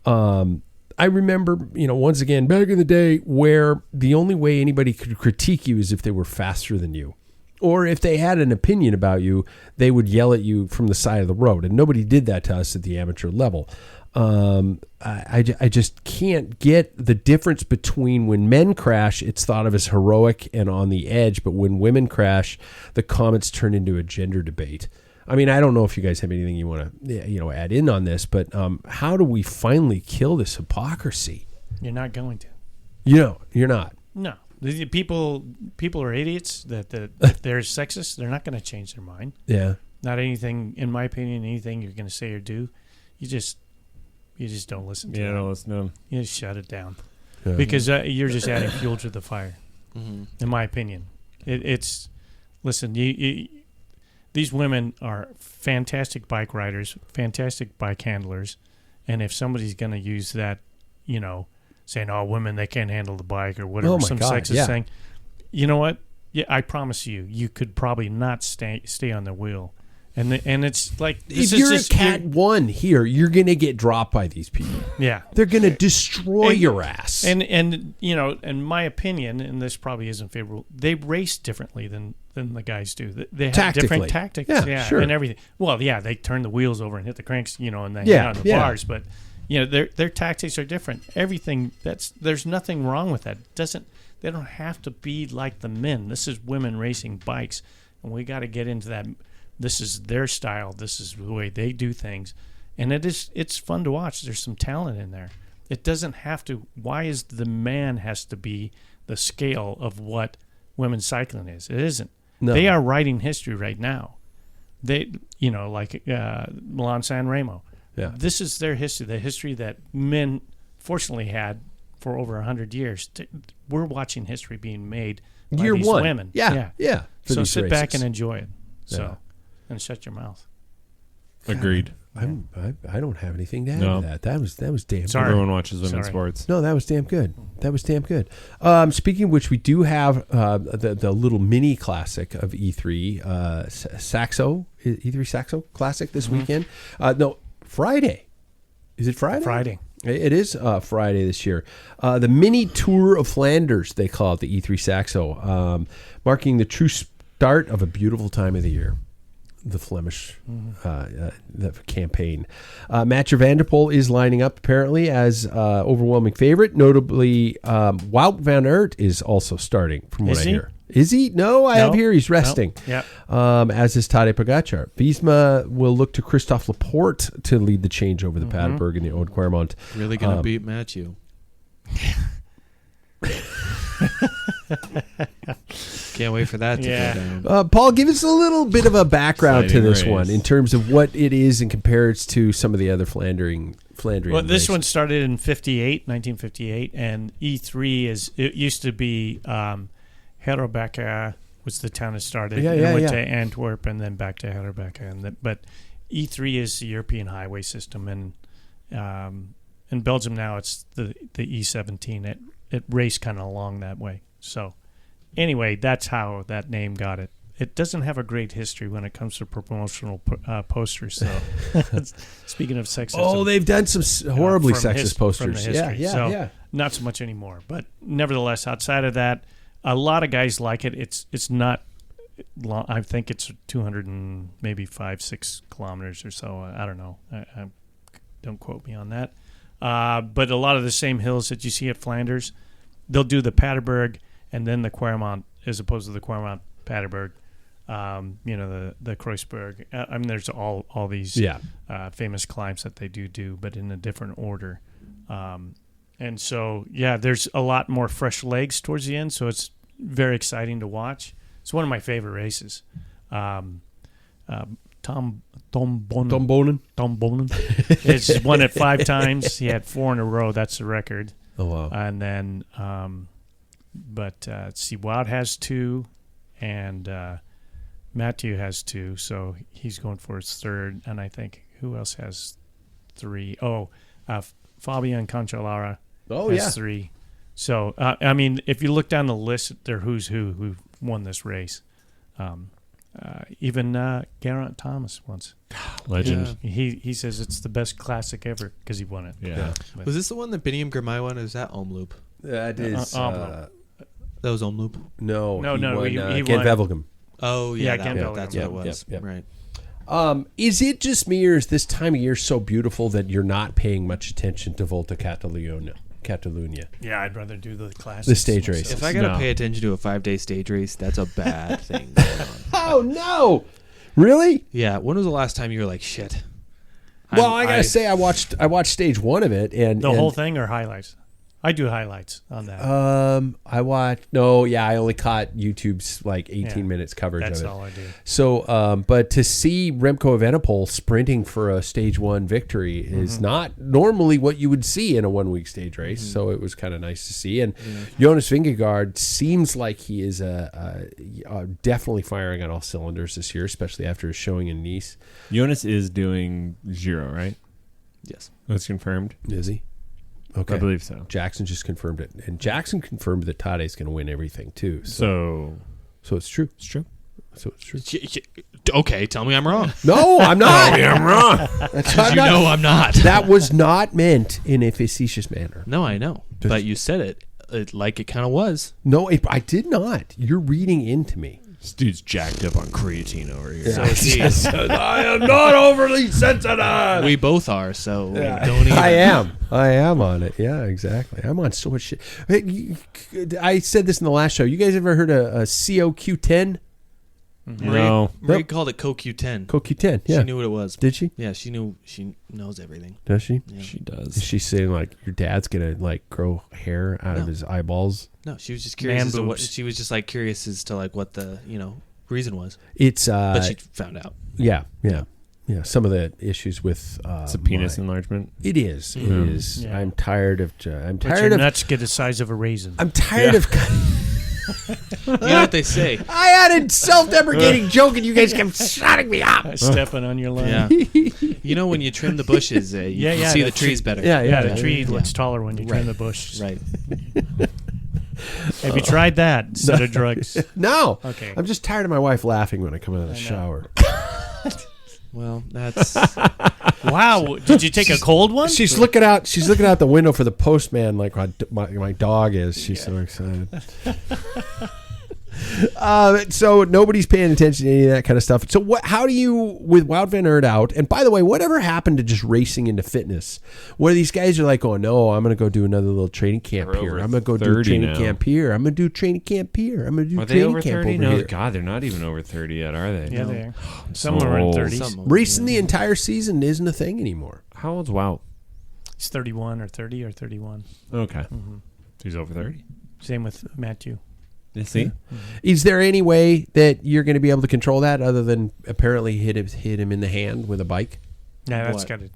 I remember, once again, back in the day where the only way anybody could critique you is if they were faster than you. Or if they had an opinion about you, they would yell at you from the side of the road. And nobody did that to us at the amateur level. I just can't get the difference between when men crash, it's thought of as heroic and on the edge. But when women crash, the comments turn into a gender debate. I mean, I don't know if you guys have anything you want to add in on this, but how do we finally kill this hypocrisy? You're not going to. You're not. No. The people are idiots that if they're sexist, they're not going to change their mind. Yeah. Not anything, in my opinion, anything you're going to say or do, you just don't listen to them. Don't listen to them. You just shut it down. Yeah. Because you're just adding fuel to the fire, in my opinion. Listen, these women are fantastic bike riders, fantastic bike handlers, and if somebody's going to use that, saying, "Oh, women, they can't handle the bike," or whatever, sexist thing. You know what? Yeah, I promise you could probably not stay on the wheel. And it's like if you're a Cat 1 here, you're gonna get dropped by these people. Yeah, they're gonna destroy your ass. And in my opinion, and this probably isn't favorable, they race differently than the guys do. They have different tactics, sure. and everything. Well, they turn the wheels over and hit the cranks, and they hit on the bars, but. Their tactics are different. Everything there's nothing wrong with that. They don't have to be like the men. This is women racing bikes, and we got to get into that. This is their style. This is the way they do things, and it's fun to watch. There's some talent in there. It doesn't have to. Why is the man has to be the scale of what women's cycling is? It isn't. No. They are writing history right now. They like Milan-San Remo. Yeah. This is their history, the history that men fortunately had for over 100 years. We're watching history being made by these women. Yeah. So sit back and enjoy it. And shut your mouth. Agreed. I don't have anything to add to that. That was damn good. Everyone watches women's sports. No, that was damn good. Speaking of which, we do have the little mini classic of E3 Saxo E3 Saxo Classic this weekend. No, Friday. Is it Friday? Friday. It is Friday this year. The mini tour of Flanders, they call it, the E3 Saxo, marking the true start of a beautiful time of the year. The Flemish the campaign. Mathieu van der Poel is lining up apparently as overwhelming favorite. Notably, Wout van Aert is also starting from what I hear. Is he? No, I have here he's resting. No. As is Tadej Pogačar. Visma will look to Christophe Laporte to lead the change over the Paderberg and the Ode Quermont. Really going to beat Mathieu. Can't wait for that to go down. Paul, give us a little bit of a background to this one in terms of what it is and compares to some of the other Flandrian Well, this one started in 1958, and E3 it used to be Herbeke was the town it started. It went to Antwerp and then back to Herbeke. But E3 is the European highway system, and in Belgium now it's the E17. It raced kind of along that way. So anyway, that's how that name got it. It doesn't have a great history when it comes to promotional posters. So speaking of sexism. Oh, they've done some horribly sexist posters. Yeah. Not so much anymore. But nevertheless, outside of that, a lot of guys like it. It's not long. I think it's 200 and maybe 5-6 kilometers or so. I don't know. I don't quote me on that. But a lot of the same hills that you see at Flanders, they'll do the Paderberg and then the Quermont as opposed to the Quermont Paderberg. The Kreuzberg. I mean, there's all these famous climbs that they do, but in a different order. And so, there's a lot more fresh legs towards the end, so it's very exciting to watch. It's one of my favorite races. Tom Bonen has won it 5 times. He had 4 in a row. That's the record. Oh, wow. And then, let's see, Wout has 2, and Mathieu has 2, so he's going for his 3rd. And I think, who else has 3? Fabian Cancellara has 3. So, I mean, if you look down the list, they're who's who won this race. Even Geraint Thomas once. Legend. Yeah. He says it's the best classic ever because he won it. Yeah. Was this the one that Biniam Girmay won, or is that Omloop? That is... that was Omloop? No. He won. Gent-Wevelgem. Oh, yeah. Gent-Wevelgem. That's what it was. Yep. Right. Is it just me, or is this time of year so beautiful that you're not paying much attention to Volta Catalunya? Yeah, I'd rather do the classics. The stage race. If I got to pay attention to a 5-day stage race, that's a bad thing going on. Oh, no. Really? Yeah. When was the last time you were like, shit? Well, I got to say, I watched stage 1 of it. And the whole thing or highlights? I do highlights on that. I only caught YouTube's like 18 minutes coverage of it. That's all I do. So, but to see Remco Evenepoel sprinting for a stage 1 victory is not normally what you would see in a 1-week stage race. So it was kind of nice to see. And Jonas Vingegaard seems like he is definitely firing on all cylinders this year, especially after his showing in Nice. Jonas is doing Giro, right? Yes. That's confirmed. Is he? Okay. I believe so. Jackson just confirmed it. And Jackson confirmed that Tadej's going to win everything, too. So it's true. It's true. So it's true. Okay, tell me I'm wrong. No, I'm not. Tell me I'm wrong. I'm not. That was not meant in a facetious manner. No, I know. But you said it like it kind of was. No, I did not. You're reading into me. This dude's jacked up on creatine over here. So I am not overly sensitive. We both are, so don't even. I am on it. Yeah, exactly. I'm on so much shit. I said this in the last show. You guys ever heard of a COQ10? No. Marie called it CoQ10. CoQ10, yeah. She knew what it was. Did she? Yeah, she knew. She knows everything. Does she? Yeah. She does. Is she saying like your dad's gonna like grow hair out of his eyeballs? No, she was just curious as to what she was just like curious as to like what the reason was. It's but she found out. Yeah. Some of the issues with it's a penis enlargement. It is. Mm-hmm. It is. Yeah. I'm tired of. But your nuts get the size of a raisin. I'm tired of. You know what they say? I had a self-deprecating joke, and you guys kept shutting me up. Stepping on your line. Yeah. You know when you trim the bushes, you can see the trees better. The tree looks taller when you trim the bush. Right. Have you tried that instead of drugs? No. Okay. I'm just tired of my wife laughing when I come out of the shower. Well, that's wow. Did you take a cold one? She's looking out. She's looking out the window for the postman, like my dog is. She's so excited. So nobody's paying attention to any of that kind of stuff. So what? How do you, with Wout van Aert out? And by the way, whatever happened to just racing into fitness? Where these guys are like, oh no, I'm going to go do another little training camp here. I'm going to go do training camp here. I'm going to do training camp here. I'm going to do training camp over here. No, God, they're not even over 30 yet, are they? Yeah, they are. Some are in 30s. Racing the entire season isn't a thing anymore. How old's Wout? He's 31 or 30 or 31. Okay. Mm-hmm. He's over 30. Same with Matthew. See? Mm-hmm. Is there any way that you're going to be able to control that other than apparently hit him in the hand with a bike? Yeah, that's got to.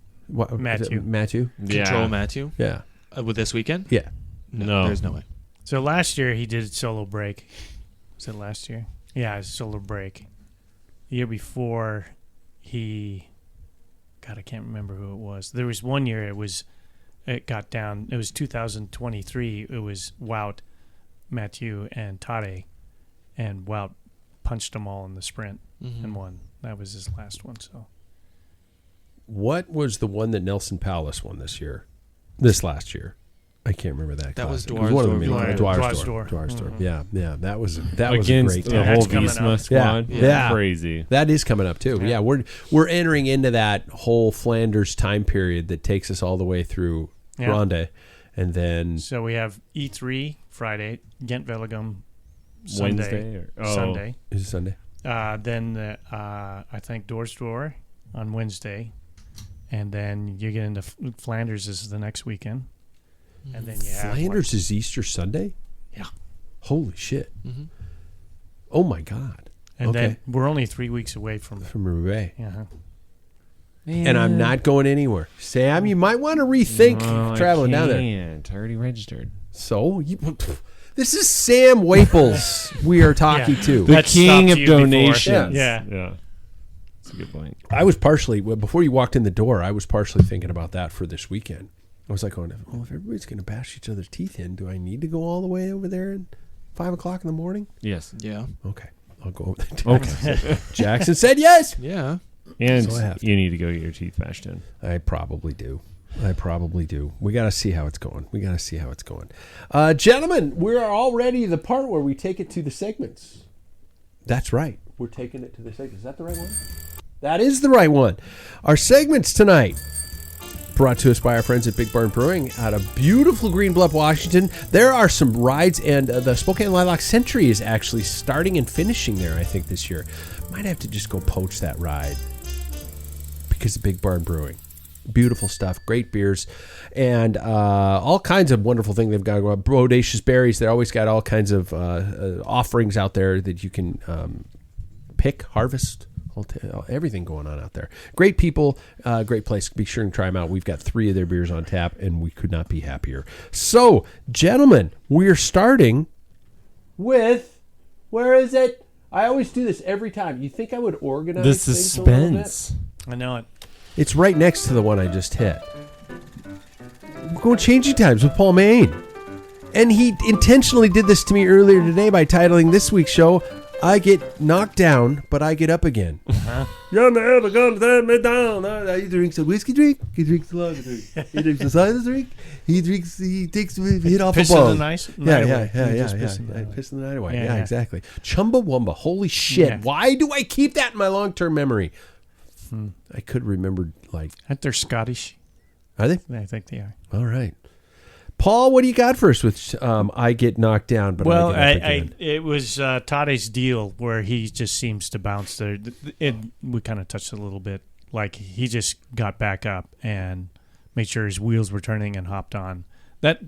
Matthew. Matthew? Control Matthew? Yeah. With this weekend? Yeah. No, there's no way. So last year he did solo break. Was it last year? Yeah, it was solo break. The year before God, I can't remember who it was. There was one year it got down. It was 2023. It was Wout, Matthew, and Tadej, and Wout punched them all in the sprint and won. That was his last one. So, what was the one that Nelson Powless won this last year? I can't remember that. That was Dwaarsdorp. Yeah, that was a great the whole Visma squad. Yeah, crazy. That is coming up too. Yeah, we're entering into that whole Flanders time period that takes us all the way through Ronde, and then so we have E3 Friday, Ghent-Wevelgem Sunday. Sunday. Is it Sunday? Then I think Dwaarsdorp on Wednesday, and then you get into Flanders is the next weekend. And then you have Flanders is Easter Sunday? Yeah. Holy shit. Mm-hmm. Oh my God. And then we're only 3 weeks away from Roubaix. Yeah. And I'm not going anywhere. Sam, you might want to rethink traveling down there. I already registered. So, this is Sam Waples we are talking to. The king of donations. Yeah. That's a good point. I was before you walked in the door, I was partially thinking about that for this weekend. I was like, if everybody's going to bash each other's teeth in, do I need to go all the way over there at 5 o'clock in the morning? Yes. Yeah. Okay. I'll go over there. Okay. Jackson said yes. Yeah. And you need to go get your teeth bashed in. I probably do. We got to see how it's going. Gentlemen, we're already the part where we take it to the segments. That's right. We're taking it to the segments. Is that the right one? That is the right one. Our segments tonight, brought to us by our friends at Big Barn Brewing out of beautiful Green Bluff, Washington. There are some rides, and the Spokane Lilac Century is actually starting and finishing there, I think, this year. Might have to just go poach that ride because of Big Barn Brewing. Beautiful stuff, great beers, and all kinds of wonderful things they've got. Bodacious berries. They always got all kinds of offerings out there that you can pick, harvest. Everything going on out there. Great people, great place. Be sure and try them out. We've got 3 of their beers on tap, and we could not be happier. So, gentlemen, we're starting with, where is it? I always do this every time. You think I would organize the things a little bit? suspense. I know it. It's right next to the one I just hit. We're going Changing Times with Paul Maine. And he intentionally did this to me earlier today by titling this week's show, I Get Knocked Down, But I Get Up Again. You're never going to turn me down. He drinks a whiskey drink. He drinks a lager drink. He drinks a cider drink. He takes a hit off a ball. Piss in the night away. Yeah, exactly. Chumbawamba. Holy shit. Yeah. Why do I keep that in my long-term memory? I could remember, like... They're Scottish. Are they? I think they are. All right. Paul, what do you got for us with I Get Knocked Down, but I Get Up Again? It was Tadej's deal where he just seems to bounce there. We kind of touched it a little bit. Like, he just got back up and made sure his wheels were turning and hopped on. That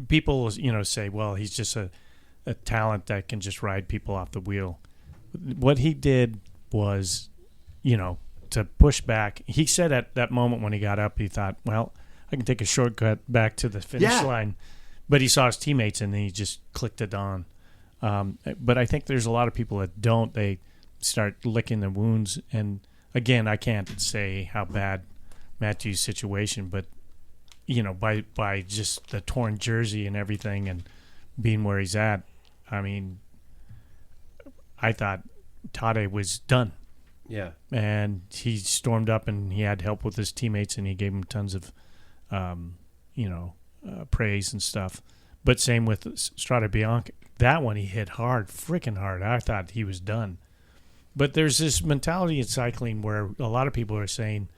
people, say, well, he's just a talent that can just ride people off the wheel. What he did was, to push back. He said at that moment when he got up, he thought, well, I can take a shortcut back to the finish line. But he saw his teammates and then he just clicked it on. But I think there's a lot of people that don't. They start licking their wounds. And again, I can't say how bad Matthew's situation, but by just the torn jersey and everything and being where he's at, I mean, I thought Tadej was done. Yeah. And he stormed up and he had help with his teammates and he gave him tons of, praise and stuff. But same with Strade Bianche. That one he hit hard, freaking hard. I thought he was done. But there's this mentality in cycling where a lot of people are saying,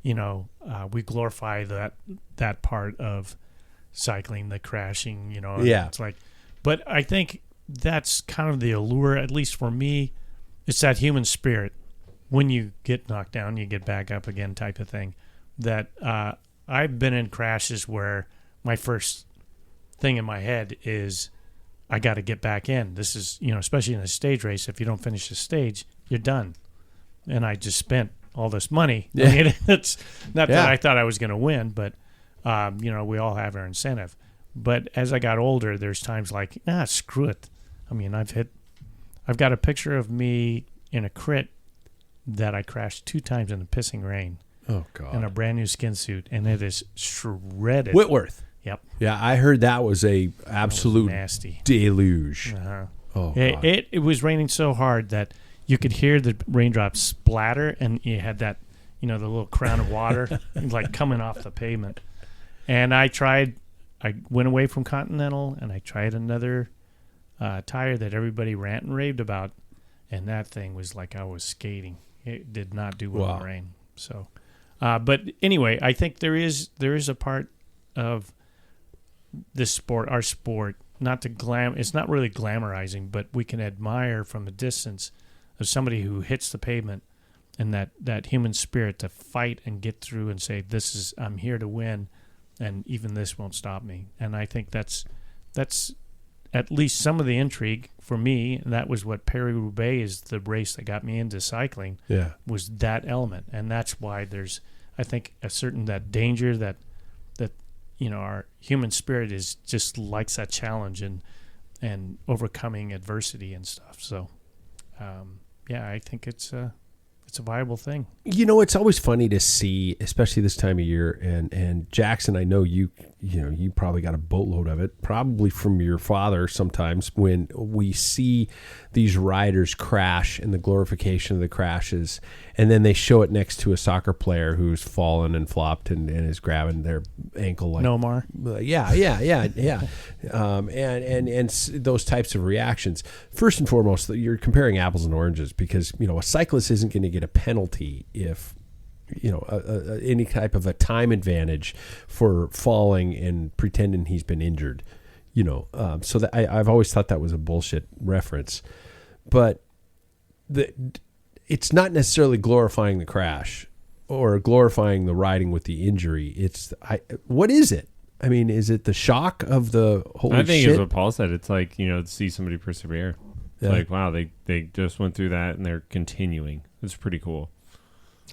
we glorify that part of cycling, the crashing, Yeah. It's like, but I think that's kind of the allure, at least for me. It's that human spirit. When you get knocked down, you get back up again type of thing. That I've been in crashes where my first thing in my head is I got to get back in. This is, especially in a stage race, if you don't finish the stage, you're done. And I just spent all this money. Yeah. I mean, it's not that I thought I was going to win, but, we all have our incentive. But as I got older, there's times like, screw it. I mean, I've got a picture of me in a crit that I crashed 2 times in the pissing rain. Oh, God. In a brand new skin suit, and it is shredded. Whitworth. Yep. Yeah, I heard that was a absolute nasty deluge. Uh-huh. Oh, God. It was raining so hard that you could hear the raindrops splatter, and you had that, the little crown of water like coming off the pavement. And I went away from Continental, and I tried another tire that everybody rant and raved about, and that thing was like I was skating. It did not do well in the rain. So, but anyway, I think there is a part of this sport, our sport, it's not really glamorizing, but we can admire from a distance of somebody who hits the pavement and that human spirit to fight and get through and say, I'm here to win, and even this won't stop me. And I think that's at least some of the intrigue for me, and that was what Paris-Roubaix is, the race that got me into cycling, was that element. And that's why there's, I think, a certain that danger that our human spirit is just likes that challenge and overcoming adversity and stuff. So, I think it's a viable thing. It's always funny to see, especially this time of year. And Jackson, I know you probably got a boatload of it, probably from your father sometimes, when we see these riders crash and the glorification of the crashes, and then they show it next to a soccer player who's fallen and flopped and is grabbing their ankle like Nomar. And those types of reactions. First and foremost, you're comparing apples and oranges, because a cyclist isn't going to get a penalty if any type of a time advantage for falling and pretending he's been injured. So that I've always thought that was a bullshit reference, but it's not necessarily glorifying the crash or glorifying the riding with the injury. What is it? I mean, is it the shock of the holy shit? I think it's what Paul said. It's like, to see somebody persevere. It's like, wow, they just went through that and they're continuing. It's pretty cool.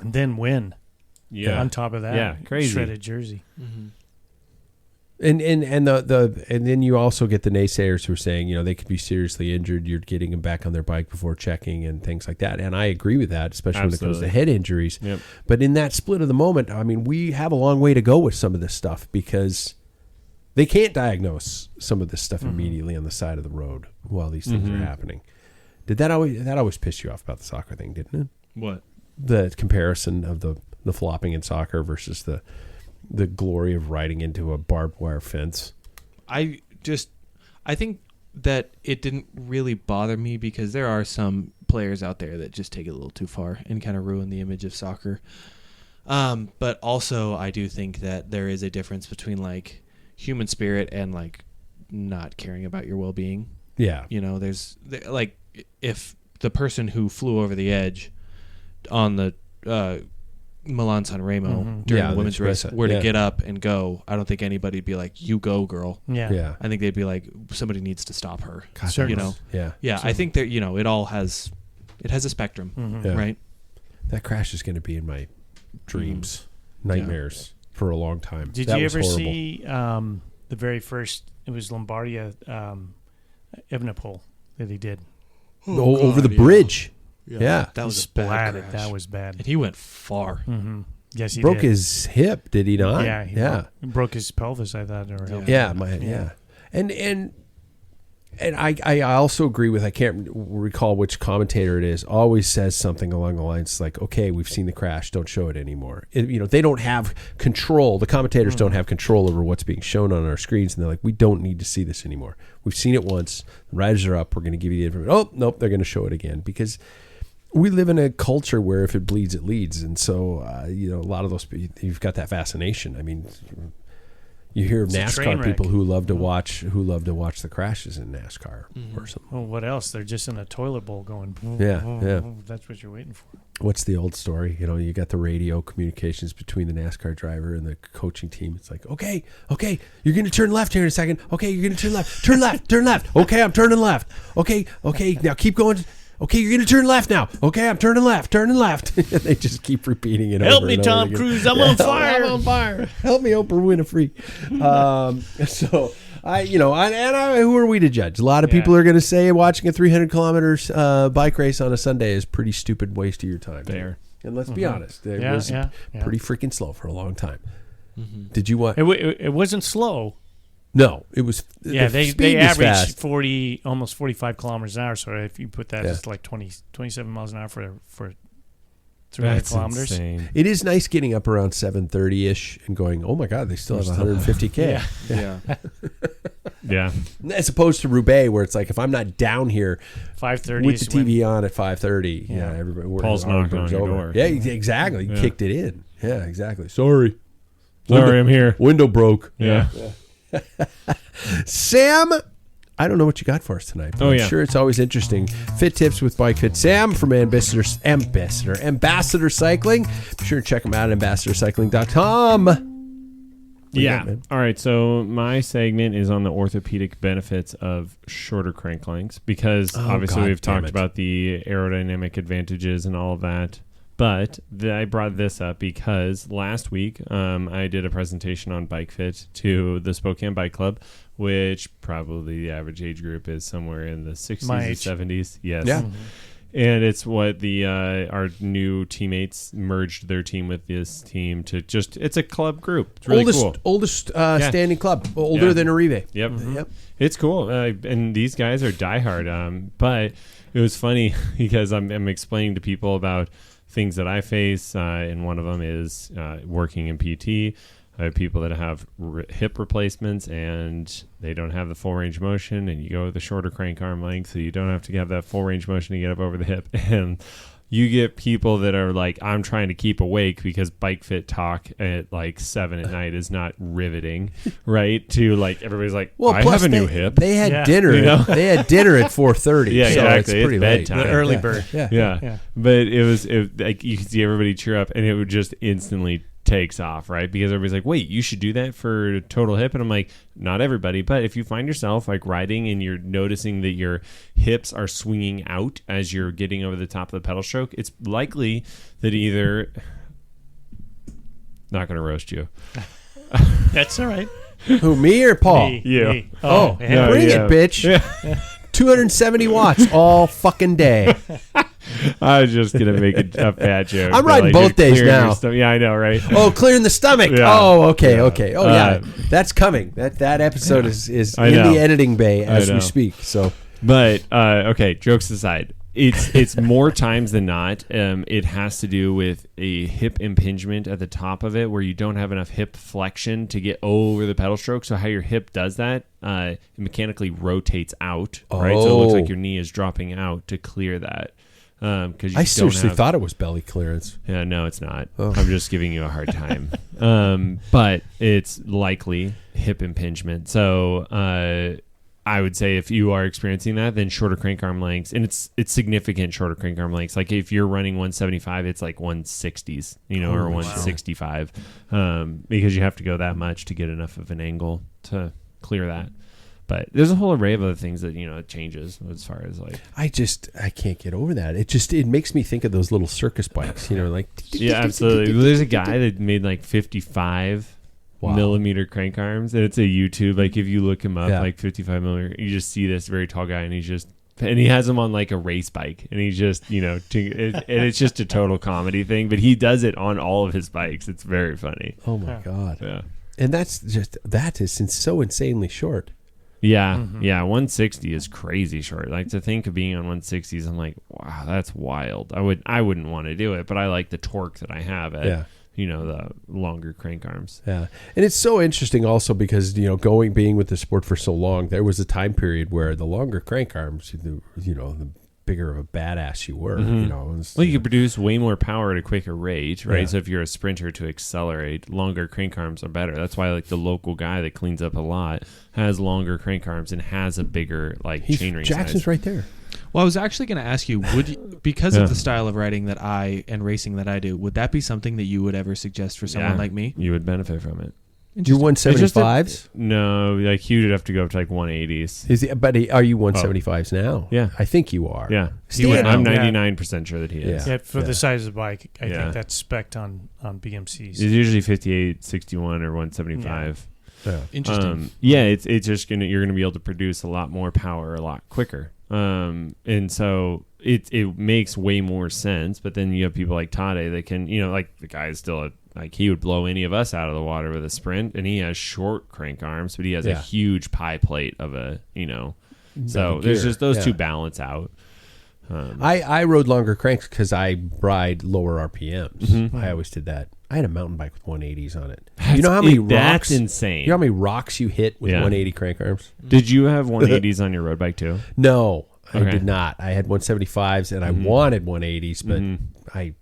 And then win. Yeah. On top of that. Yeah, crazy. Shredded jersey. Mm-hmm. And then you also get the naysayers who are saying, they could be seriously injured. You're getting them back on their bike before checking and things like that. And I agree with that, especially when it comes to head injuries. Yep. But in that split of the moment, I mean, we have a long way to go with some of this stuff, because they can't diagnose some of this stuff immediately on the side of the road while these things are happening. Did that always piss you off about the soccer thing, didn't it? What? The comparison of the flopping in soccer versus the glory of riding into a barbed wire fence. I think that it didn't really bother me, because there are some players out there that just take it a little too far and kind of ruin the image of soccer. But also I do think that there is a difference between like human spirit and like not caring about your well-being. Yeah. There's like, if the person who flew over the edge on the Milan-San Remo during the women's race were to get up and go, I don't think anybody'd be like, you go, girl. Yeah. I think they'd be like, somebody needs to stop her. God, Yeah. I think that it all has a spectrum, right? That crash is going to be in my dreams, nightmares for a long time. Did you ever see the very first? It was Lombardia, Evenepoel. that he did. Over the bridge. Yeah. That was a bad Splatted. crash. That was bad. And he went far. Mm-hmm. Yes, he broke did. his hip, did he not? Yeah, he broke his pelvis, I thought. Or Yeah. And I also agree with, I can't recall which commentator it is, always says something along the lines like, okay, we've seen the crash, don't show it anymore. They don't have control. The commentators don't have control over what's being shown on our screens, and they're like, we don't need to see this anymore. We've seen it once. The riders are up. We're going to give you the information. Oh, nope, they're going to show it again, because we live in a culture where if it bleeds, it leads. And so, a lot of those, you've got that fascination. I mean, you hear of NASCAR people who love to watch the crashes in NASCAR or something. Well, what else? They're just in a toilet bowl going. Yeah. That's what you're waiting for. What's the old story? You got the radio communications between the NASCAR driver and the coaching team. It's like, okay, you're going to turn left here in a second. Okay, you're going to turn left. Turn left. Okay, I'm turning left. Okay, now keep going. Okay, you're going to turn left now. Okay, I'm turning left. They just keep repeating it Help over me, and Tom over Cruise. I'm on fire. I'm on fire. Help me, Oprah Winfrey. Who are we to judge? A lot of people are going to say watching a 300 kilometers bike race on a Sunday is pretty stupid waste of your time. Fair. And let's be honest, it was pretty freaking slow for a long time. Did you want? It wasn't slow. No, it was. Yeah, the they was averaged fast. almost 45 kilometers an hour. So if you put that, it's like 27 miles an hour for 300 That's kilometers. insane. It is nice getting up around 7:30ish and going, oh my God, they still have 150K. Yeah. As opposed to Roubaix, where it's like, if I'm not down here 5:30 with the TV on at 5:30, everybody. Paul's knocking on your door. Yeah, exactly. You kicked it in. Yeah, exactly. Sorry, I'm here. Window broke. Yeah. Sam, I don't know what you got for us tonight, but I'm sure it's always interesting. Fit tips with Bike Fit Sam from Ambassador Cycling. Be sure to check them out at ambassadorcycling.com. Yeah. All right. So my segment is on the orthopedic benefits of shorter crank lengths, because obviously we've talked about the aerodynamic advantages and all of that. But I brought this up because last week I did a presentation on Bike Fit to the Spokane Bike Club, which probably the average age group is somewhere in the 60s and 70s. Yes. Yeah. And it's what the our new teammates merged their team with this team to it's a club group. It's really cool. Oldest standing club, older than Arrive. Yep. Yep. It's cool. And these guys are diehard. But it was funny because I'm explaining to people about things that I face, and one of them is working in PT. I have people that have hip replacements and they don't have the full range of motion, and you go with the shorter crank arm length, so you don't have to have that full range of motion to get up over the hip. And you get people that are like, I'm trying to keep awake because Bike Fit talk at like 7 at night is not riveting, right? To like, everybody's like, well, I have a new hip. They had dinner. They had dinner at 4:30. Yeah, so exactly. It's pretty late. The early bird. Yeah. But it was like, you could see everybody cheer up, and it would just instantly takes off, right? Because everybody's like, wait, you should do that for total hip. And I'm like, not everybody, but if you find yourself like riding and you're noticing that your hips are swinging out as you're getting over the top of the pedal stroke, it's likely that either not going to roast you. That's all right. Who, me or Paul? Me. Oh, bring it, bitch. Yeah. 270 watts all fucking day. I was just going to make a bad joke. I'm riding both days now. Yeah, I know, right? Oh, clearing the stomach. Yeah. Oh, okay. Oh, yeah. That's coming. That episode is in the editing bay as we speak. So, but okay, jokes aside, it's more times than not. It has to do with a hip impingement at the top of it, where you don't have enough hip flexion to get over the pedal stroke. So how your hip does that, it mechanically rotates out, right? So it looks like your knee is dropping out to clear that. I seriously thought it was belly clearance. Yeah, no, it's not. I'm just giving you a hard time. But it's likely hip impingement. So I would say if you are experiencing that, then shorter crank arm lengths, and it's significant shorter crank arm lengths. Like if you're running 175, it's like 160s, or 165, because you have to go that much to get enough of an angle to clear that. But there's a whole array of other things that, it changes as far as like... I can't get over that. It makes me think of those little circus bikes, like... Yeah, absolutely. There's a guy that made like 55 millimeter crank arms, and it's a YouTube. Like if you look him up, like 55 millimeter, you just see this very tall guy, and he's just And he has them on like a race bike, and he's just, and it's just a total comedy thing. But he does it on all of his bikes. It's very funny. Oh my God! Yeah, and that is so insanely short. Yeah, 160 is crazy short. Like to think of being on 160s, I'm like, wow, that's wild. I wouldn't want to do it, but I like the torque that I have at the longer crank arms. Yeah, and it's so interesting also because being with the sport for so long, there was a time period where the longer crank arms, the bigger of a badass you were. Well, you could produce way more power at a quicker rate, right? Yeah. So if you're a sprinter, to accelerate, longer crank arms are better. That's why like the local guy that cleans up a lot has longer crank arms and has a bigger chainring Jackson's size. right there. Well, I was actually going to ask you, because of the style of riding and racing that I do, would that be something that you would ever suggest for someone like me? You would benefit from it. You're 175s? No, like he would have to go up to like 180s. Are you 175s now? Yeah. I think you are. Yeah. Stand I'm up. 99% sure that he is. Yeah, for the size of the bike, I Yeah. think that's spec'd on BMCs. It's usually 58, 61, or 175. Yeah. Interesting. It's just you're gonna be able to produce a lot more power a lot quicker. And so it makes way more sense. But then you have people like Tadej that can, like the guy is still he would blow any of us out of the water with a sprint, and he has short crank arms, but he has a huge pie plate of so there's just those two balance out. I rode longer cranks because I ride lower RPMs. Mm-hmm. I always did that. I had a mountain bike with 180s on it. You know how many rocks? That's insane. You know how many rocks you hit with 180 crank arms? Did you have 180s on your road bike too? No, I Okay. did not. I had 175s and I wanted 180s, but I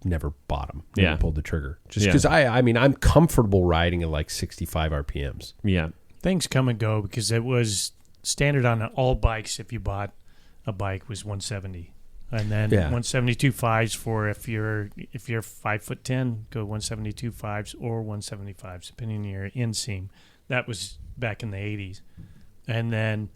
never bought them. Never pulled the trigger. Just because I'm comfortable riding at like 65 RPMs. Yeah. Things come and go because it was standard on all bikes. If you bought a bike, was 170, and then 172 fives for if you're 5'10", go 172 fives or 175s depending on your inseam. That was back in the 80s, and then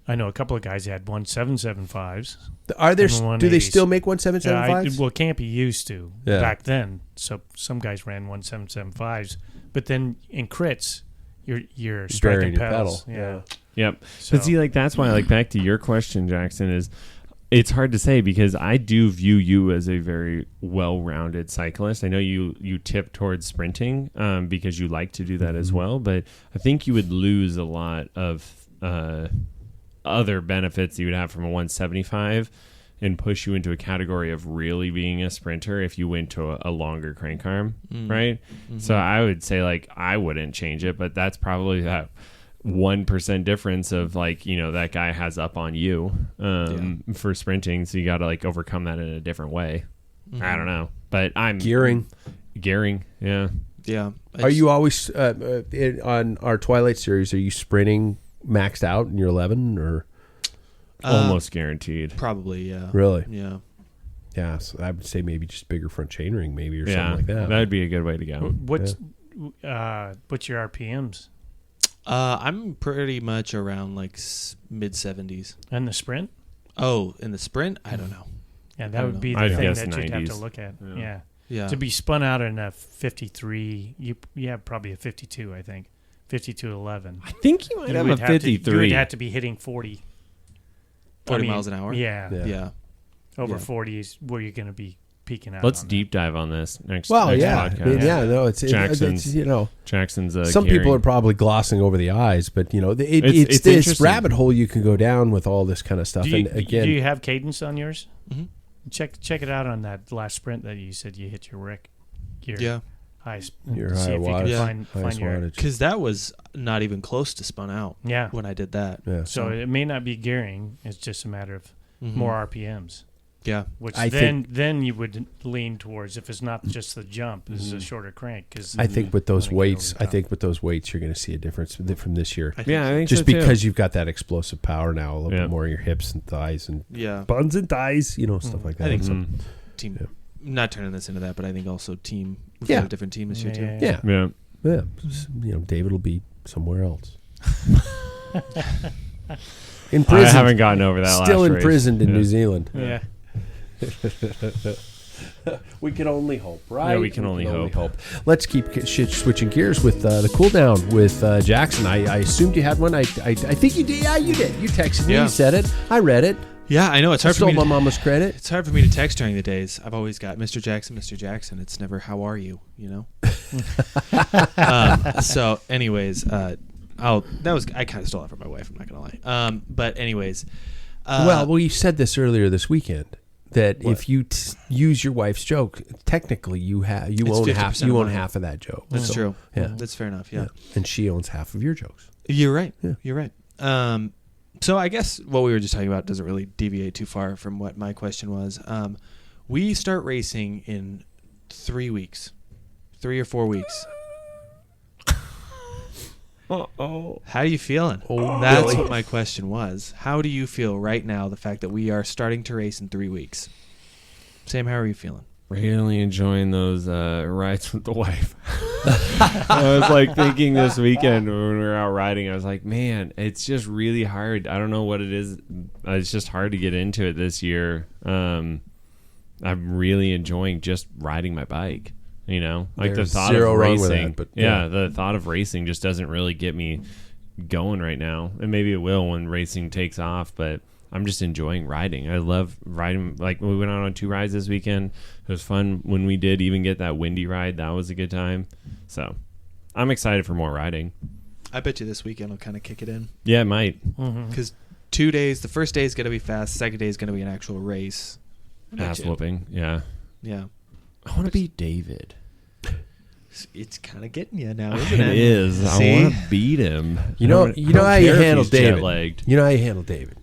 I know a couple of guys had 177.5s. Are there? and Do they 180s. still make 177.5s? Well, Campy used to back then. So some guys ran 177.5s, but then in crits, you're striking your pedals. pedal. Yeah. Yep. So- But see, that's why, back to your question, Jackson, is it's hard to say because I do view you as a very well-rounded cyclist. I know you tip towards sprinting because you like to do that as well, but I think you would lose a lot of other benefits you would have from a 175 and push you into a category of really being a sprinter if you went to a longer crank arm, right? Mm-hmm. So I would say I wouldn't change it, but that's probably that 1% difference of that guy has up on you for sprinting. So you got to overcome that in a different way. Mm-hmm. I don't know, but I'm gearing. Yeah. Yeah. Are you always on our Twilight series? Are you sprinting maxed out in your 11 or almost guaranteed? Probably, yeah. Really? Yeah. Yeah, so I would say maybe just bigger front chainring, maybe or something like that. That would be a good way to go. What's your RPMs? I'm pretty much around mid 70s. And the sprint? Oh, in the sprint, I don't know. Yeah, that would be the I'd thing guess that you'd have to 90s. look at. Yeah. To be spun out in a 53, you have probably a 52, I think. 52.11. I think you might have a 53. You would have to be hitting 40. 40 miles an hour? Yeah. Over Yeah. 40 is where you're going to be peaking out. Let's on deep dive on this next. Well, next yeah, podcast. no, it's Jackson's Jackson's. Some people are probably glossing over the eyes, but it's this interesting. rabbit hole you can go down with all this kind of stuff. Do you, and again, do you have cadence on yours? Mm-hmm. Check it out on that last sprint that you said you hit your highest. Your see high if you wattage. can find highest your. wattage. Because that was not even close to spun out Yeah. when I did that. Yeah. So it may not be gearing. It's just a matter of more RPMs. Yeah. Which I then you would lean towards if it's not just the jump, this is a shorter crank. Cause I think with those when I get weights, over the top. you're going to see a difference from this year. I think Yeah, I think Just so too. because you've got that explosive power now, a little bit more in your hips and thighs and Yeah. buns and thighs, stuff like that. I think so. Mhm. Team. Not turning this into that, but I think also team. We've Yeah. got a different team this year, too. Yeah. Yeah. David will be somewhere else. In prison. I haven't gotten over that. Still last race. imprisoned in Yeah. New Zealand. Yeah. We can only hope, right? Yeah, we can only hope. Let's keep switching gears with the cool down with Jackson. I assumed you had one. I think you did. Yeah, you did. You texted me. You said it. I read it. Yeah, I know. It's hard for me. Stole my mama's credit. It's hard for me to text during the days. I've always got Mr. Jackson, Mr. Jackson. It's never how are you, So, anyways, I kind of stole that from my wife. I'm not gonna lie. But anyways, well, you said this earlier this weekend that what? If you use your wife's joke, technically you own half of that joke. That's true. Yeah, that's fair enough. Yeah, and she owns half of your jokes. You're right. Yeah. You're right. So I guess what we were just talking about doesn't really deviate too far from what my question was. We start racing in 3 weeks, 3 or 4 weeks. Uh-oh. How are you feeling? Oh, that's really? what my question was. How do you feel right now, the fact that we are starting to race in 3 weeks? Sam, how are you feeling? Really enjoying those rides with the wife. I was like thinking this weekend when we were out riding, I was like, man, it's just really hard. I don't know what it is. It's just hard to get into it this year. I'm really enjoying just riding my bike. Like There's the thought zero of wrong racing. with that, but the thought of racing just doesn't really get me going right now. And maybe it will when racing takes off, but I'm just enjoying riding. I love riding. Like we went out on 2 rides this weekend. It was fun when we did even get that windy ride. That was a good time. So I'm excited for more riding. I bet you this weekend will kind of kick it in. Yeah, it might. Because 2 days, the first day is going to be fast. The second day is going to be an actual race. Ass whooping. Yeah. Yeah. I want to beat David. It's kind of getting you now, isn't it? It is. See? I want to beat him. You know how you handle David. Jet-lagged. You know how you handle David.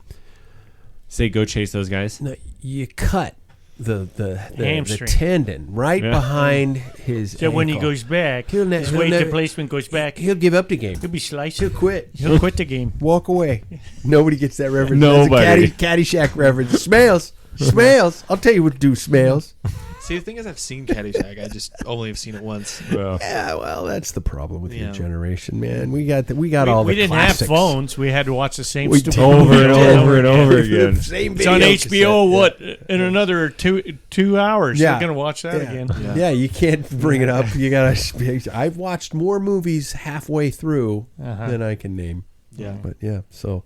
Say go chase those guys. No, you cut the hamstring tendon right behind his So when he ankle. goes back, He'll his weight replacement goes back. He'll give up the game. He'll be sliced. He'll quit. He'll quit the game. Walk away. Nobody gets that reference. Nobody. That's a Caddyshack reference. Smales. I'll tell you what to do, Smales. See, the thing is, I've seen Caddyshack. I just only have seen it once. Yeah, well, that's the problem with your generation, man. We got all the We didn't classics. have phones. We had to watch the same We stupid did. movie Over and over again. Same It's on video HBO. cassette. In another two hours? Yeah. You're gonna watch that again. Yeah, you can't bring it up. You gotta. I've watched more movies halfway through than I can name. Yeah. But yeah, so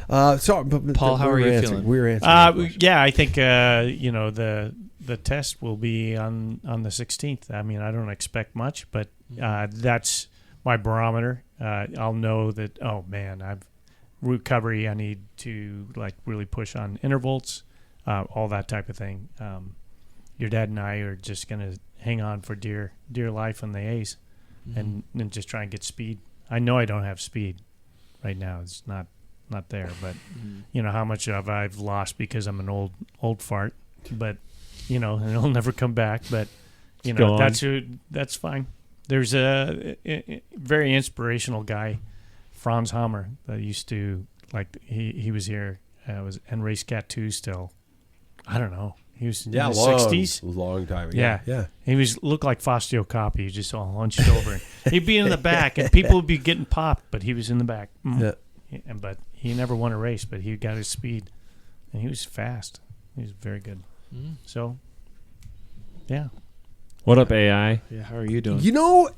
but Paul, how are you feeling? We were answering. Yeah, I think the test will be on the 16th. I mean, I don't expect much, but that's my barometer. I'll know that. Oh man, I've recovery. I need to really push on intervals, all that type of thing. Your dad and I are just gonna hang on for dear life on the A's, and just try and get speed. I know I don't have speed right now. It's not there, but how much of I've lost because I'm an old fart, but. And it'll never come back, but that's fine. There's a very inspirational guy, Franz Hammer, that used to he was here, and race Cat 2 still. I don't know. He was in the 60s. Long time ago. Yeah. He looked like Fastio Coppi. He just all hunched over. He'd be in the back, and people would be getting popped, but he was in the back. Yeah. But he never won a race, but he got his speed, and he was fast. He was very good. So, yeah. What up, AI? Yeah, how are you doing?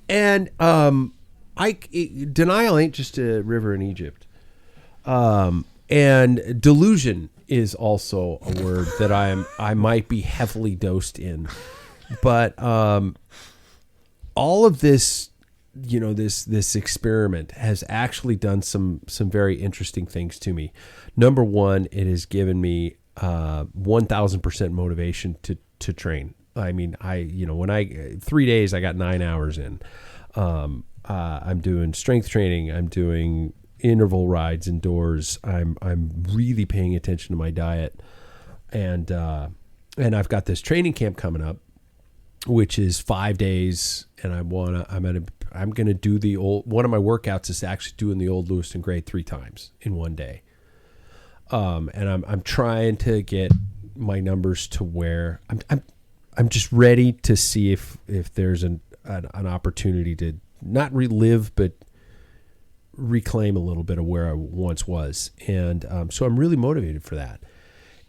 And denial ain't just a river in Egypt. And delusion is also a word that I might be heavily dosed in. But all of this, this experiment has actually done some very interesting things to me. Number one, it has given me 1,000% motivation to train. I mean, when 3 days, I got 9 hours in. I'm doing strength training. I'm doing interval rides indoors. I'm really paying attention to my diet, and I've got this training camp coming up, which is 5 days, and I'm gonna do one of my workouts is actually doing the old Lewiston grade 3 times in one day. And I'm trying to get my numbers to where I'm just ready to see if there's an opportunity to not relive but reclaim a little bit of where I once was, and so I'm really motivated for that.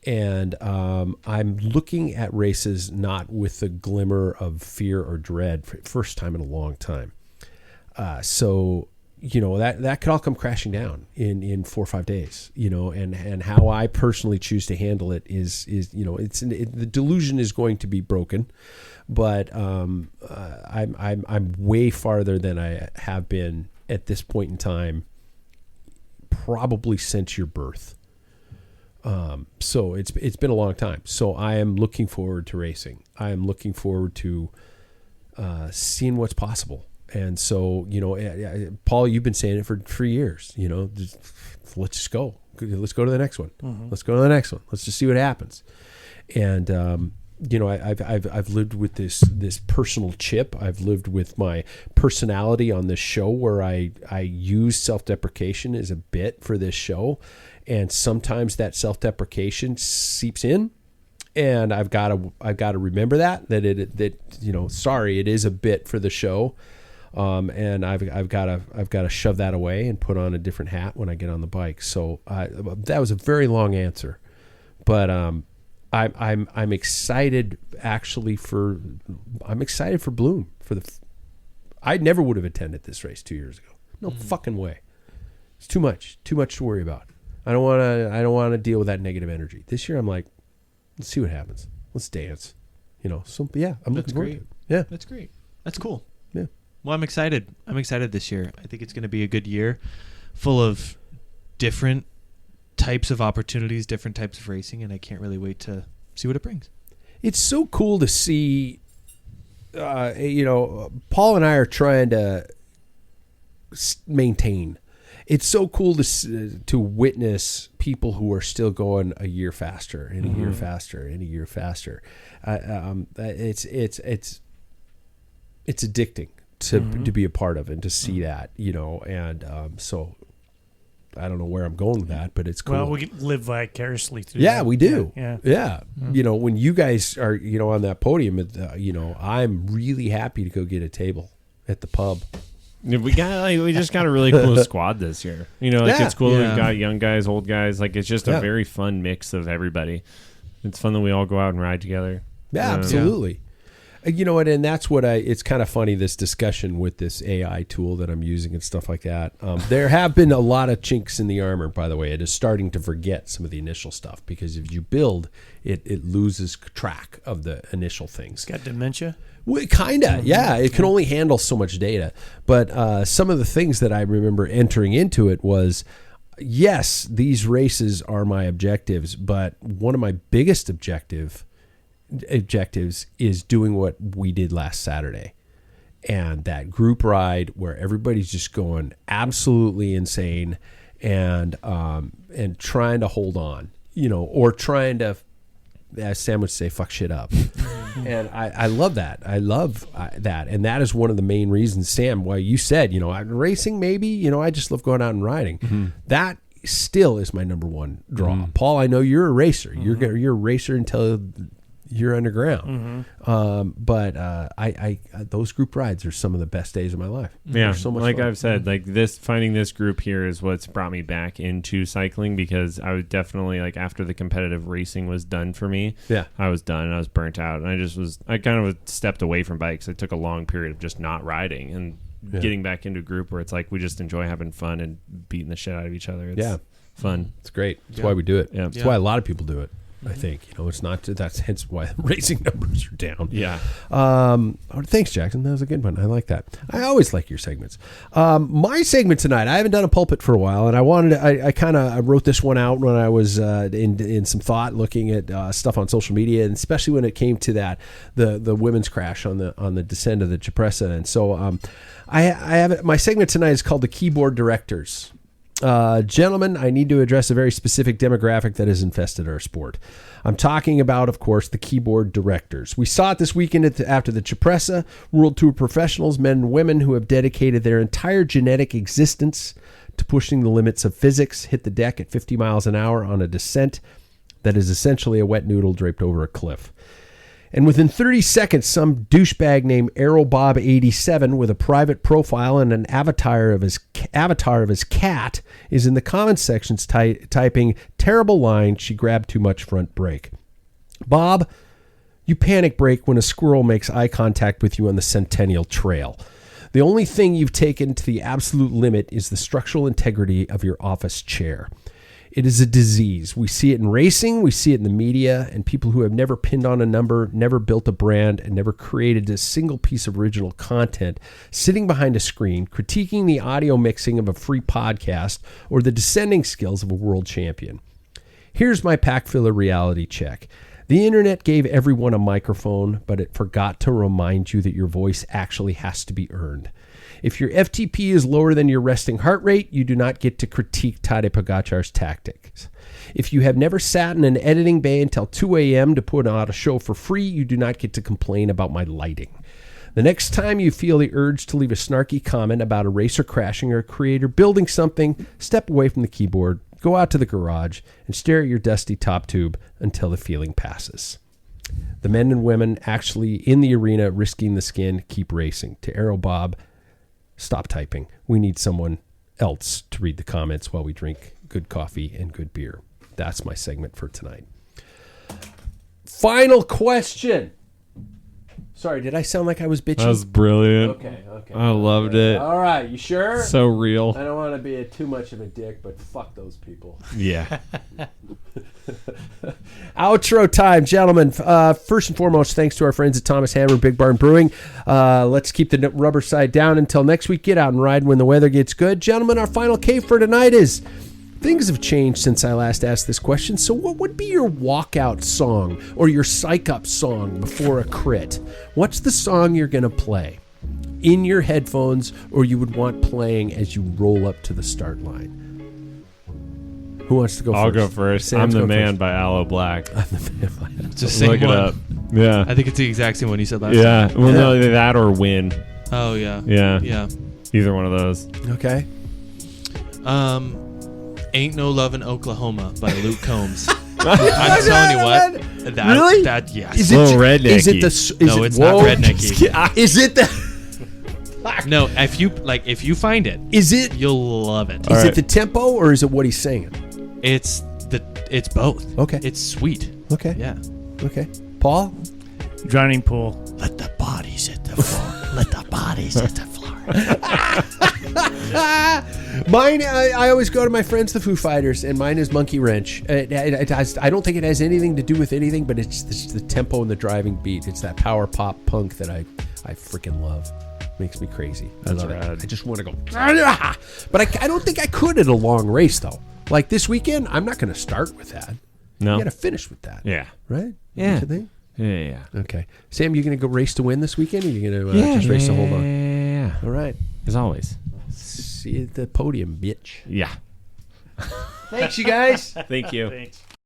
And I'm looking at races not with the glimmer of fear or dread for the first time in a long time. So, that could all come crashing down in 4 or 5 days, and how I personally choose to handle it is the delusion is going to be broken, but I'm way farther than I have been at this point in time, probably since your birth. So it's been a long time. So I am looking forward to racing. I am looking forward to seeing what's possible. And so, Paul, you've been saying it for years, let's just go. Let's go to the next one. Mm-hmm. Let's go to the next one. Let's just see what happens. And, I've lived with this personal chip. I've lived with my personality on this show where I use self-deprecation as a bit for this show. And sometimes that self-deprecation seeps in. And I've got to remember that sorry, it is a bit for the show. And I've got to shove that away and put on a different hat when I get on the bike. So that was a very long answer, but I'm excited actually I'm excited for Bloom I never would have attended this race 2 years ago. No fucking way. It's too much to worry about. I don't want to deal with that negative energy. This year I'm like, let's see what happens. Let's dance. So yeah, I'm looking forward to it. Yeah. That's great. That's cool. Yeah. Well, I'm excited. I'm excited this year. I think it's going to be a good year full of different types of opportunities, different types of racing, and I can't really wait to see what it brings. It's so cool to see, Paul and I are trying to maintain. It's so cool to witness people who are still going a year faster and a year faster and a year faster. It's addicting to be a part of and to see that, so I don't know where I'm going with that, but it's cool. Well, we live vicariously through that. that. We do. Yeah. When you guys are, on that podium, I'm really happy to go get a table at the pub. We just got a really cool squad this year. It's cool. We've got young guys, old guys. It's just a very fun mix of everybody. It's fun that we all go out and ride together. Yeah, absolutely. You know what? And that's what it's kind of funny, this discussion with this AI tool that I'm using and stuff like that. There have been a lot of chinks in the armor, by the way. It is starting to forget some of the initial stuff because if you build, it loses track of the initial things. It's got dementia? Well, kind of, yeah. It can only handle so much data. But some of the things that I remember entering into it was, yes, these races are my objectives, but one of my biggest objectives is doing what we did last Saturday, and that group ride where everybody's just going absolutely insane and trying to hold on, or trying to, as Sam would say, fuck shit up. And I love that. I love that. And that is one of the main reasons, Sam, why you said, I'm racing maybe, I just love going out and riding. Mm-hmm. That still is my number one draw. Mm-hmm. Paul, I know you're a racer. Mm-hmm. You're a racer until you're underground. Mm-hmm. But I those group rides are some of the best days of my life. Yeah, so much like fun. I've said, finding this group here is what's brought me back into cycling, because I was definitely after the competitive racing was done for me. Yeah, I was done. I was burnt out, and I kind of stepped away from bikes. I took a long period of just not riding and getting back into a group where it's we just enjoy having fun and beating the shit out of each other. It's fun. It's great. That's why we do it. Yeah. That's why a lot of people do it. I think it's not. That's hence why the racing numbers are down. Yeah. Thanks, Jackson. That was a good one. I like that. I always like your segments. My segment tonight. I haven't done a pulpit for a while, and I wanted. I kind of wrote this one out when I was in some thought, looking at stuff on social media, and especially when it came to the women's crash on the descent of the Cipressa. And so I have my segment tonight is called the Keyboard Directeurs. Gentlemen, I need to address a very specific demographic that has infested our sport. I'm talking about, of course, the keyboard directors. We saw it this weekend after the Cipressa. World Tour professionals, men and women who have dedicated their entire genetic existence to pushing the limits of physics, hit the deck at 50 miles an hour on a descent that is essentially a wet noodle draped over a cliff. And within 30 seconds, some douchebag named AeroBob87 with a private profile and an avatar of his cat is in the comments sections typing, "Terrible line, she grabbed too much front brake." Bob, you panic brake when a squirrel makes eye contact with you on the Centennial Trail. The only thing you've taken to the absolute limit is the structural integrity of your office chair. It is a disease. We see it in racing, we see it in the media, and people who have never pinned on a number, never built a brand, and never created a single piece of original content, sitting behind a screen, critiquing the audio mixing of a free podcast or the descending skills of a world champion. Here's my Packfiller reality check. The internet gave everyone a microphone, but it forgot to remind you that your voice actually has to be earned. If your FTP is lower than your resting heart rate, you do not get to critique Tadej Pogačar's tactics. If you have never sat in an editing bay until 2 a.m. to put out a show for free, you do not get to complain about my lighting. The next time you feel the urge to leave a snarky comment about a racer crashing or a creator building something, step away from the keyboard, go out to the garage, and stare at your dusty top tube until the feeling passes. The men and women actually in the arena risking the skin keep racing. To AeroBob, stop typing. We need someone else to read the comments while we drink good coffee and good beer. That's my segment for tonight. Final question. Sorry, did I sound like I was bitchy? That was brilliant. Okay. I loved it. All right, you sure? So real. I don't want to be too much of a dick, but fuck those people. Yeah. Outro time, gentlemen. First and foremost, thanks to our friends at Thomas Hammer Big Barn Brewing. Let's keep the rubber side down until next week. Get out and ride when the weather gets good. Gentlemen, our final cave for tonight is... Things have changed since I last asked this question, so what would be your walkout song or your psych-up song before a crit? What's the song you're going to play in your headphones or you would want playing as you roll up to the start line? Who wants to go first? I'll go first. Sam's I'm the go Man first. by Aloe Black. It's the same Look one. it up. Yeah. I think it's the exact same one you said last time. Yeah. Well, no, either that or Win. Oh, yeah. Yeah. Yeah. Either one of those. Okay. Ain't No Love in Oklahoma by Luke Combs. I'm telling you what. That, Really? That, yes. Is it rednecky. Is it the? No, it's not rednecky. Is it the? No, if you find it, Is it? you'll love it. Is right. it the tempo or is it what he's singing? It's both. Okay. It's sweet. Okay. Yeah. Okay. Paul. Drowning Pool. Let the bodies hit the floor. Let the bodies hit the floor. Mine, I always go to my friends, the Foo Fighters, and mine is Monkey Wrench. I don't think it has anything to do with anything, but it's the tempo and the driving beat. It's that power pop punk that I freaking love. Makes me crazy. I love rad. it. I just want to go. But I don't think I could at a long race, though. Like this weekend, I'm not going to start with that. No. You got to finish with that. Yeah. Right? Yeah. Don't you think? Yeah. Okay. Sam, you going to go race to win this weekend, or are you going to just race to hold on? Yeah. All right. As always. See you at the podium, bitch. Yeah. Thanks, you guys. Thank you. Thanks.